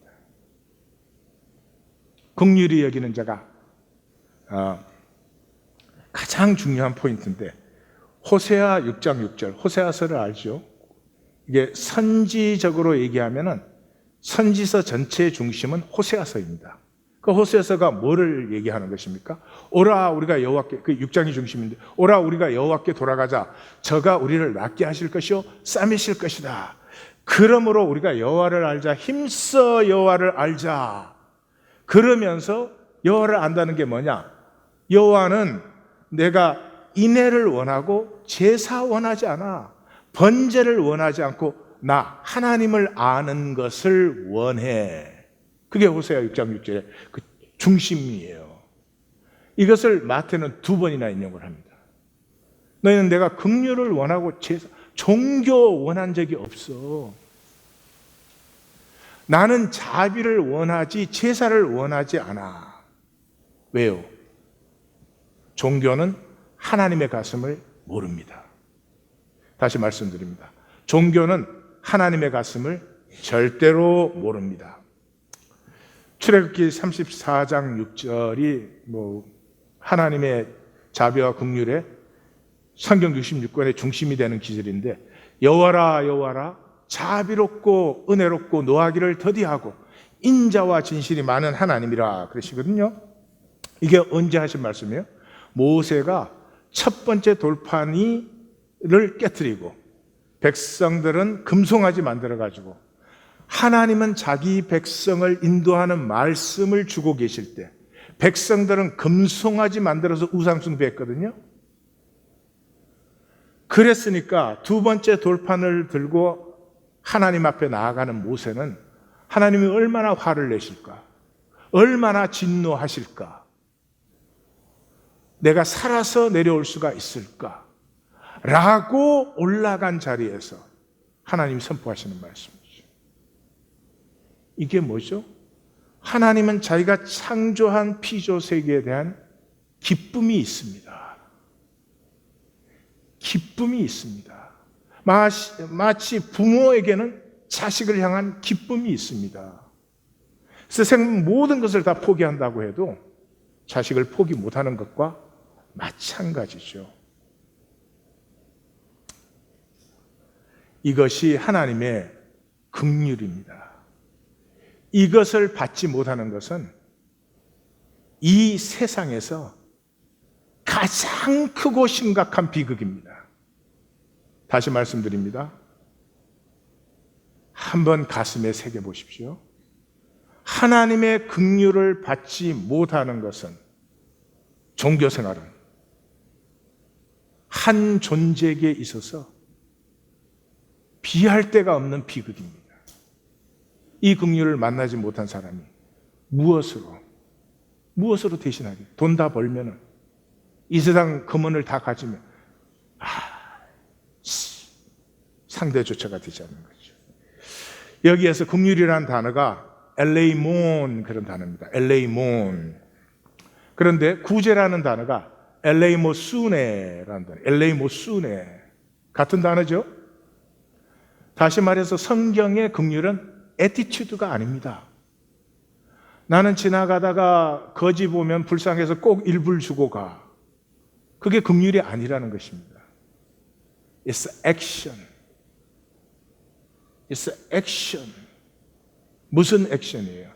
긍휼히 여기는 자가 가장 중요한 포인트인데, 호세아 6장 6절, 호세아서를 알죠? 이게 선지적으로 얘기하면은 선지서 전체의 중심은 호세아서입니다. 그 호세아서가 뭐를 얘기하는 것입니까? 오라 우리가 여호와께, 그 6장이 중심인데, 오라 우리가 여호와께 돌아가자. 저가 우리를 낫게 하실 것이요 싸매실 것이다. 그러므로 우리가 여호와를 알자. 힘써 여호와를 알자. 그러면서 여호와를 안다는 게 뭐냐? 여호와는 내가 인애를 원하고 제사 원하지 않아. 번제를 원하지 않고 나 하나님을 아는 것을 원해. 그게 호세아 6장 6절의 그 중심이에요. 이것을 마태는 2번이나 인용을 합니다. 너희는 내가 긍휼을 원하고 제사, 종교 원한 적이 없어. 나는 자비를 원하지 제사를 원하지 않아. 왜요? 종교는 하나님의 가슴을 모릅니다. 다시 말씀드립니다. 종교는 하나님의 가슴을 절대로 모릅니다. 출애굽기 34장 6절이 하나님의 자비와 긍휼의 성경 66권의 중심이 되는 기절인데, 여호와라 여호와라 자비롭고 은혜롭고 노하기를 더디하고 인자와 진실이 많은 하나님이라 그러시거든요. 이게 언제 하신 말씀이에요? 모세가 첫 번째 돌판을 깨뜨리고 백성들은 금송아지 만들어가지고 하나님은 자기 백성을 인도하는 말씀을 주고 계실 때 백성들은 금송아지 만들어서 우상숭배했거든요. 그랬으니까 두 번째 돌판을 들고 하나님 앞에 나아가는 모세는 하나님이 얼마나 화를 내실까? 얼마나 진노하실까? 내가 살아서 내려올 수가 있을까? 라고 올라간 자리에서 하나님이 선포하시는 말씀이죠. 이게 뭐죠? 하나님은 자기가 창조한 피조 세계에 대한 기쁨이 있습니다. 기쁨이 있습니다. 마치 부모에게는 자식을 향한 기쁨이 있습니다. 세상 모든 것을 다 포기한다고 해도 자식을 포기 못하는 것과 마찬가지죠. 이것이 하나님의 긍휼입니다. 이것을 받지 못하는 것은 이 세상에서 가장 크고 심각한 비극입니다. 다시 말씀드립니다. 한번 가슴에 새겨 보십시오. 하나님의 긍휼을 받지 못하는 것은 종교 생활은 한 존재에게 있어서 비할 데가 없는 비극입니다. 이 긍휼을 만나지 못한 사람이 무엇으로 대신하게? 돈 다 벌면은, 이 세상 금원을 다 가지면 상대조차가 되지 않는 거죠. 여기에서 긍휼이라는 단어가 엘레이몬 그런 단어입니다. 엘레이몬. 그런데 구제라는 단어가 엘레이모수네라는 단어. 엘레이모수네 같은 단어죠. 다시 말해서 성경의 긍휼은 애티튜드가 아닙니다. 나는 지나가다가 거지 보면 불쌍해서 꼭 일불 주고 가. 그게 긍휼이 아니라는 것입니다. It's action. It's action. 무슨 액션이에요?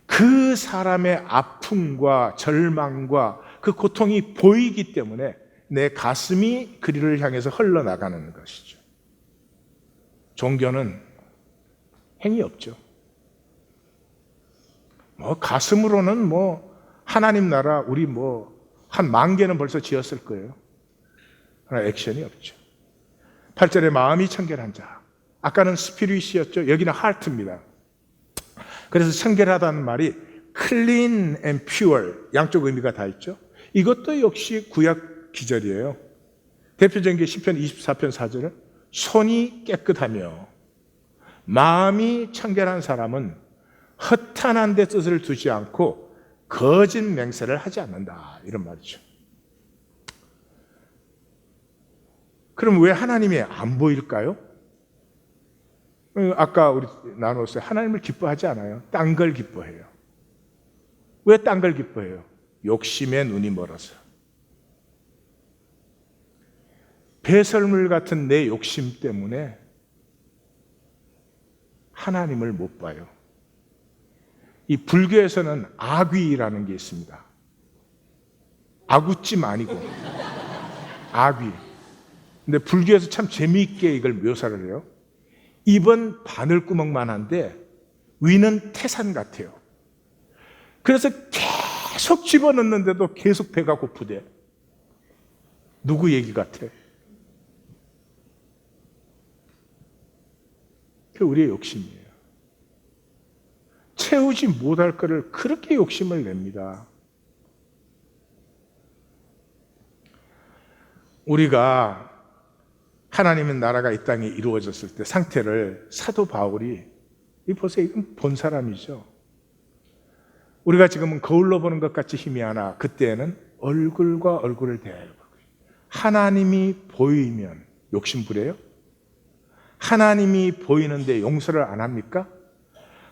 그 사람의 아픔과 절망과 그 고통이 보이기 때문에 내 가슴이 그리를 향해서 흘러나가는 것이죠. 종교는 행위 없죠. 가슴으로는 하나님 나라 우리 한 10,000개는 벌써 지었을 거예요. 그러나 액션이 없죠. 8절에 마음이 청결한 자. 아까는 스피릿이었죠. 여기는 하트입니다. 그래서 청결하다는 말이 clean and pure 양쪽 의미가 다 있죠. 이것도 역시 구약 기절이에요. 대표적인 게 시편 24편 4절은 손이 깨끗하며 마음이 청결한 사람은 허탄한 데 뜻을 두지 않고 거짓 맹세를 하지 않는다, 이런 말이죠. 그럼 왜 하나님이 안 보일까요? 아까 우리 나눴어요. 하나님을 기뻐하지 않아요. 딴 걸 기뻐해요. 왜 딴 걸 기뻐해요? 욕심에 눈이 멀어서. 배설물 같은 내 욕심 때문에 하나님을 못 봐요. 이 불교에서는 악귀라는 게 있습니다. 아구찜 아니고 악귀. 근데 불교에서 참 재미있게 이걸 묘사를 해요. 입은 바늘구멍만 한데 위는 태산 같아요. 그래서 계속 집어넣는데도 계속 배가 고프대. 누구 얘기 같아? 그게 우리의 욕심이에요. 채우지 못할 거를 그렇게 욕심을 냅니다. 우리가 하나님의 나라가 이 땅에 이루어졌을 때 상태를 사도 바울이, 이 보세요, 이건 본 사람이죠. 우리가 지금은 거울로 보는 것 같이 희미하나 그때는 얼굴과 얼굴을 대하여 하나님이 보이면 욕심부려요? 하나님이 보이는데 용서를 안 합니까?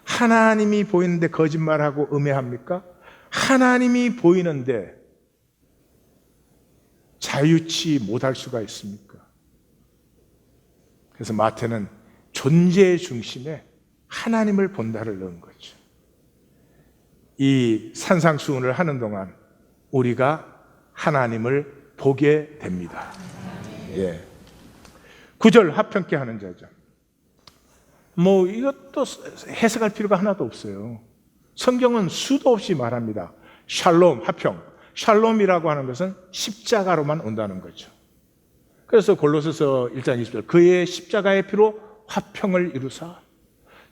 하나님이 보이는데 거짓말하고 음해합니까? 하나님이 보이는데 자유치 못할 수가 있습니까? 그래서 마태는 존재의 중심에 하나님을 본다를 넣은 거죠. 이 산상수훈을 하는 동안 우리가 하나님을 보게 됩니다. 예. 9절 화평케 하는 자죠. 뭐 이것도 해석할 필요가 하나도 없어요. 성경은 수도 없이 말합니다. 샬롬, 화평. 샬롬이라고 하는 것은 십자가로만 온다는 거죠. 그래서 골로새서 1장 20절 그의 십자가의 피로 화평을 이루사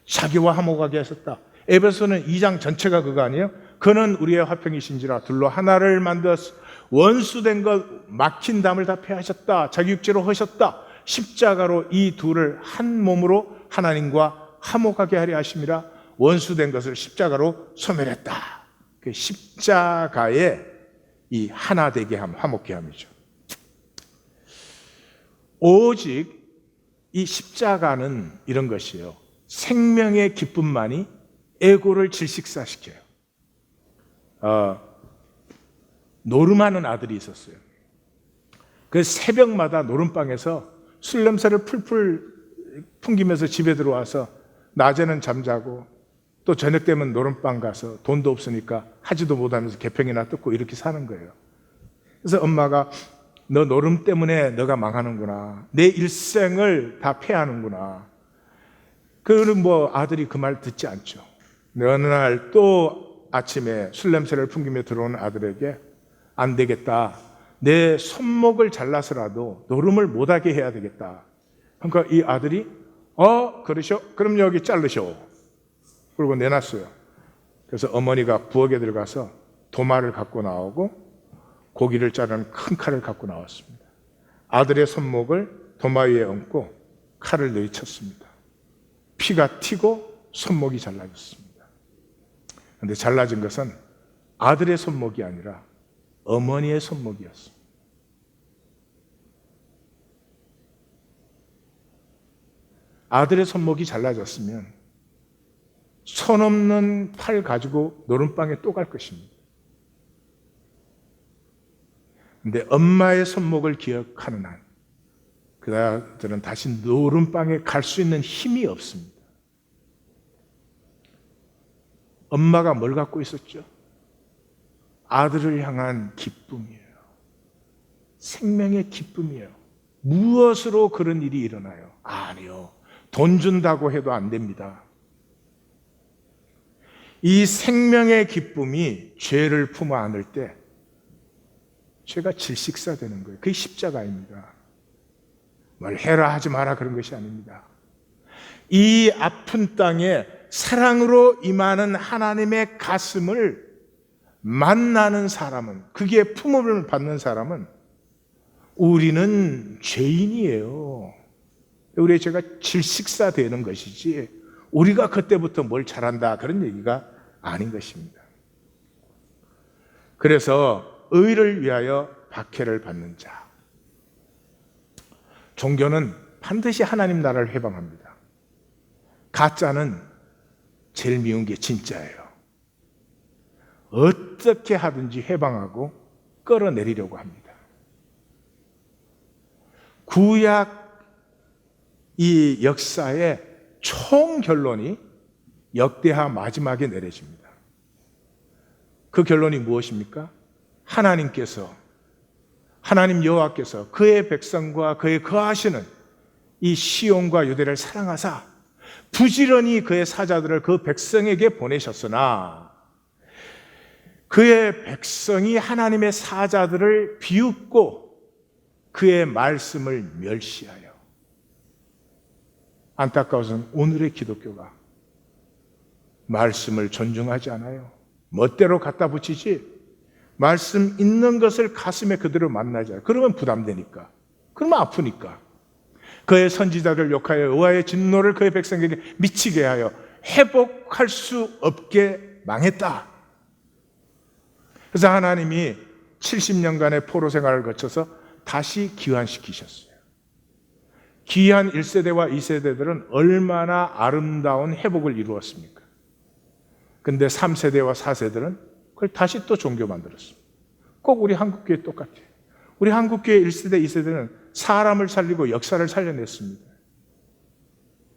자기와 화목하게 하셨다. 에베소는 2장 전체가 그거 아니에요? 그는 우리의 화평이신지라 둘로 하나를 만들었어. 원수된 것 막힌 담을 다 폐하셨다. 자기 육체로 하셨다. 십자가로 이 둘을 한 몸으로 하나님과 화목하게 하려 하심이라. 원수된 것을 십자가로 소멸했다. 그 십자가의 이 하나 되게 함, 화목케 함이죠. 오직 이 십자가는 이런 것이에요. 생명의 기쁨만이 에고를 질식사시켜요. 노름하는 아들이 있었어요. 그 새벽마다 노름방에서 술 냄새를 풀풀 풍기면서 집에 들어와서 낮에는 잠자고 또 저녁 되면 노름방 가서 돈도 없으니까 하지도 못하면서 개평이나 뜯고 이렇게 사는 거예요. 그래서 엄마가 너 노름 때문에 너가 망하는구나. 내 일생을 다 패하는구나. 그는 뭐 아들이 그 말 듣지 않죠. 어느 날 또 아침에 술 냄새를 풍기며 들어오는 아들에게 안 되겠다. 내 손목을 잘라서라도 노름을 못하게 해야 되겠다. 그러니까 이 아들이 그러셔? 그럼 여기 자르셔. 그리고 내놨어요. 그래서 어머니가 부엌에 들어가서 도마를 갖고 나오고 고기를 자르는 큰 칼을 갖고 나왔습니다. 아들의 손목을 도마 위에 얹고 칼을 내리쳤습니다. 피가 튀고 손목이 잘라졌습니다. 그런데 잘라진 것은 아들의 손목이 아니라 어머니의 손목이었습니다. 아들의 손목이 잘라졌으면 손 없는 팔 가지고 노름방에 또 갈 것입니다. 그런데 엄마의 손목을 기억하는 한 그들은 다시 노름방에 갈 수 있는 힘이 없습니다. 엄마가 뭘 갖고 있었죠? 아들을 향한 기쁨이에요. 생명의 기쁨이에요. 무엇으로 그런 일이 일어나요? 아니요. 돈 준다고 해도 안 됩니다. 이 생명의 기쁨이 죄를 품어 안을 때 죄가 질식사되는 거예요. 그게 십자가입니다. 뭘 해라 하지 마라 그런 것이 아닙니다. 이 아픈 땅에 사랑으로 임하는 하나님의 가슴을 만나는 사람은, 그게 품음을 받는 사람은 우리는 죄인이에요. 우리의 죄가 질식사되는 것이지 우리가 그때부터 뭘 잘한다 그런 얘기가 아닌 것입니다. 그래서 의를 위하여 박해를 받는 자. 종교는 반드시 하나님 나라를 회방합니다. 가짜는 제일 미운 게 진짜예요. 어떻게 하든지 회방하고 끌어내리려고 합니다. 구약 이 역사의 총 결론이 역대하 마지막에 내려집니다. 그 결론이 무엇입니까? 하나님 여호와께서 그의 백성과 그의 거하시는 이 시온과 유대를 사랑하사 부지런히 그의 사자들을 그 백성에게 보내셨으나 그의 백성이 하나님의 사자들을 비웃고 그의 말씀을 멸시하여, 안타까워서는 오늘의 기독교가 말씀을 존중하지 않아요. 멋대로 갖다 붙이지 말씀 있는 것을 가슴에 그대로 만나지 않아요. 그러면 부담되니까, 그러면 아프니까. 그의 선지자를 욕하여 여호와의 진노를 그의 백성에게 미치게 하여 회복할 수 없게 망했다. 그래서 하나님이 70년간의 포로 생활을 거쳐서 다시 기환시키셨어요. 기한 1세대와 2세대들은 얼마나 아름다운 회복을 이루었습니까? 근데 3세대와 4세들은 그걸 다시 또 종교 만들었습니다. 꼭 우리 한국교회 똑같아요. 우리 한국교회 1세대, 2세대는 사람을 살리고 역사를 살려냈습니다.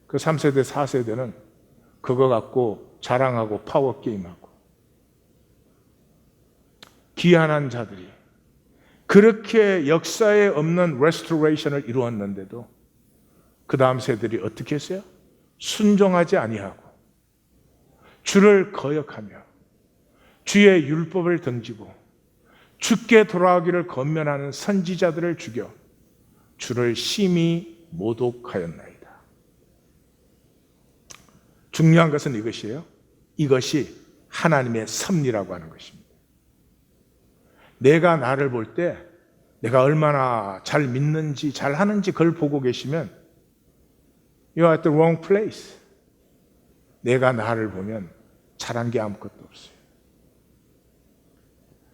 그 3세대, 4세대는 그거 갖고 자랑하고 파워게임하고, 기한한 자들이 그렇게 역사에 없는 레스토레이션을 이루었는데도 그 다음 세대들이 어떻게 했어요? 순종하지 아니하고 주를 거역하며 주의 율법을 등지고 주께 돌아오기를 권면하는 선지자들을 죽여 주를 심히 모독하였나이다. 중요한 것은 이것이에요. 이것이 하나님의 섭리라고 하는 것입니다. 내가 나를 볼 때 내가 얼마나 잘 믿는지 잘 하는지 그걸 보고 계시면 You are at the wrong place. 내가 나를 보면 잘한 게 아무것도 없어요.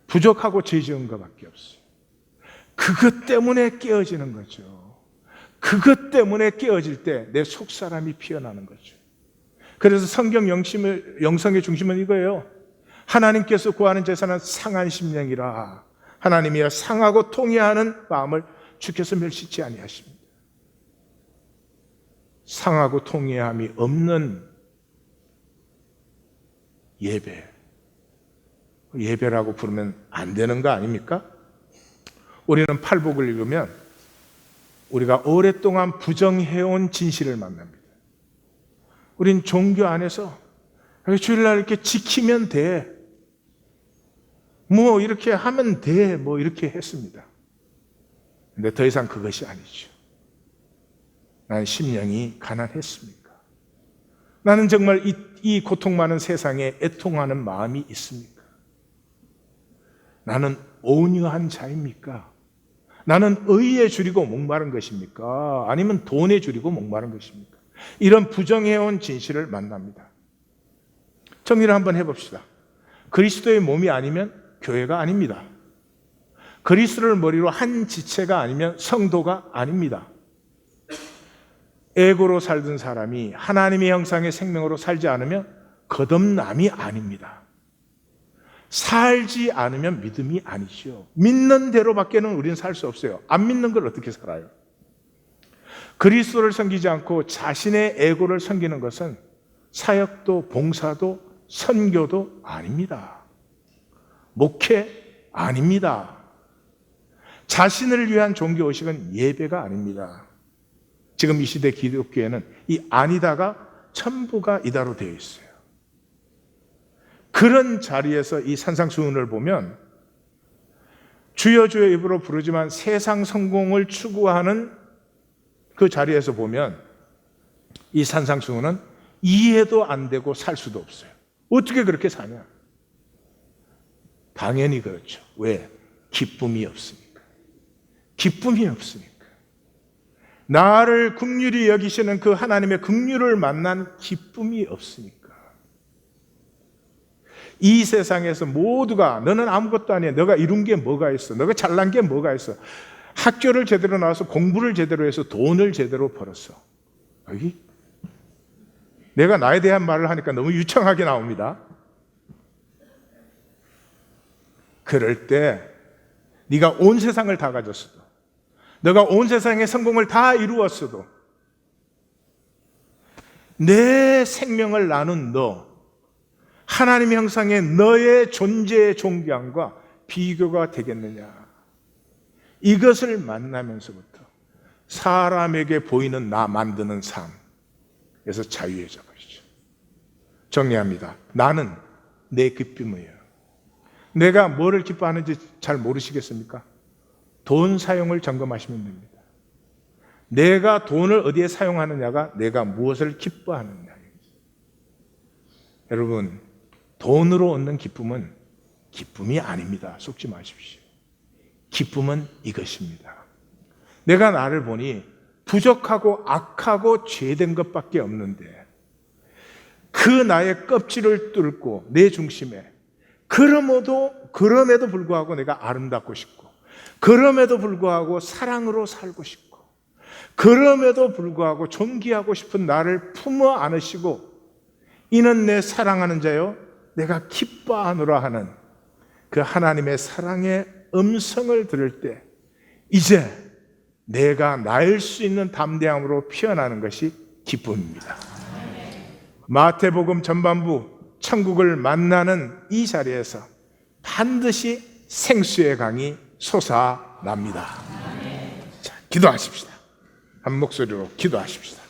부족하고 죄 지은 것밖에 없어요. 그것 때문에 깨어지는 거죠. 그것 때문에 깨어질 때 내 속사람이 피어나는 거죠. 그래서 성경 영성의 중심은 이거예요. 하나님께서 구하는 제사는 상한 심령이라. 하나님이여 상하고 통회하는 마음을 주께서 멸시치 아니하십니다. 상하고 통회함이 없는 예배, 예배라고 부르면 안 되는 거 아닙니까? 우리는 팔복을 읽으면 우리가 오랫동안 부정해온 진실을 만납니다. 우린 종교 안에서 주일날 이렇게 지키면 돼, 뭐 이렇게 하면 돼, 뭐 이렇게 했습니다. 근데 더 이상 그것이 아니죠. 난 심령이 가난했습니까? 나는 정말 이 고통 많은 세상에 애통하는 마음이 있습니까? 나는 온유한 자입니까? 나는 의에 줄이고 목마른 것입니까? 아니면 돈에 줄이고 목마른 것입니까? 이런 부정해온 진실을 만납니다. 정리를 한번 해봅시다. 그리스도의 몸이 아니면 교회가 아닙니다. 그리스도를 머리로 한 지체가 아니면 성도가 아닙니다. 에고로 살던 사람이 하나님의 형상의 생명으로 살지 않으면 거듭남이 아닙니다. 살지 않으면 믿음이 아니죠. 믿는 대로밖에는 우리는 살 수 없어요. 안 믿는 걸 어떻게 살아요? 그리스도를 섬기지 않고 자신의 에고를 섬기는 것은 사역도 봉사도 선교도 아닙니다. 목회 아닙니다. 자신을 위한 종교의식은 예배가 아닙니다. 지금 이 시대 기독교에는 이 아니다가 전부가 이다로 되어 있어요. 그런 자리에서 이 산상수훈을 보면 주여 주여 입으로 부르지만 세상 성공을 추구하는 그 자리에서 보면 이 산상수훈은 이해도 안 되고 살 수도 없어요. 어떻게 그렇게 사냐? 당연히 그렇죠. 왜? 기쁨이 없으니까. 기쁨이 없으니까. 나를 긍휼히 여기시는 그 하나님의 긍휼을 만난 기쁨이 없으니까. 이 세상에서 모두가 너는 아무것도 아니야. 너가 이룬 게 뭐가 있어? 너가 잘난 게 뭐가 있어? 학교를 제대로 나와서 공부를 제대로 해서 돈을 제대로 벌었어. 여기? 내가 나에 대한 말을 하니까 너무 유창하게 나옵니다. 그럴 때 네가 온 세상을 다 가졌어도, 너가 온 세상의 성공을 다 이루었어도, 내 생명을 나눈 너, 하나님의 형상의 너의 존재의 존귀함과 비교가 되겠느냐? 이것을 만나면서부터 사람에게 보이는 나 만드는 삶에서 자유해져 버리죠. 정리합니다. 나는 내 기쁨이에요. 내가 뭐를 기뻐하는지 잘 모르시겠습니까? 돈 사용을 점검하시면 됩니다. 내가 돈을 어디에 사용하느냐가 내가 무엇을 기뻐하느냐. 여러분, 돈으로 얻는 기쁨은 기쁨이 아닙니다. 속지 마십시오. 기쁨은 이것입니다. 내가 나를 보니 부족하고 악하고 죄된 것밖에 없는데 그 나의 껍질을 뚫고 내 중심에 그럼에도 불구하고 내가 아름답고 싶고, 그럼에도 불구하고 사랑으로 살고 싶고, 그럼에도 불구하고 존귀하고 싶은 나를 품어 안으시고 이는 내 사랑하는 자요 내가 기뻐하노라 하는 그 하나님의 사랑의 음성을 들을 때 이제 내가 날 수 있는 담대함으로 피어나는 것이 기쁨입니다. 마태복음 전반부 천국을 만나는 이 자리에서 반드시 생수의 강이 솟아납니다. 자, 기도하십시다. 한 목소리로 기도하십시다.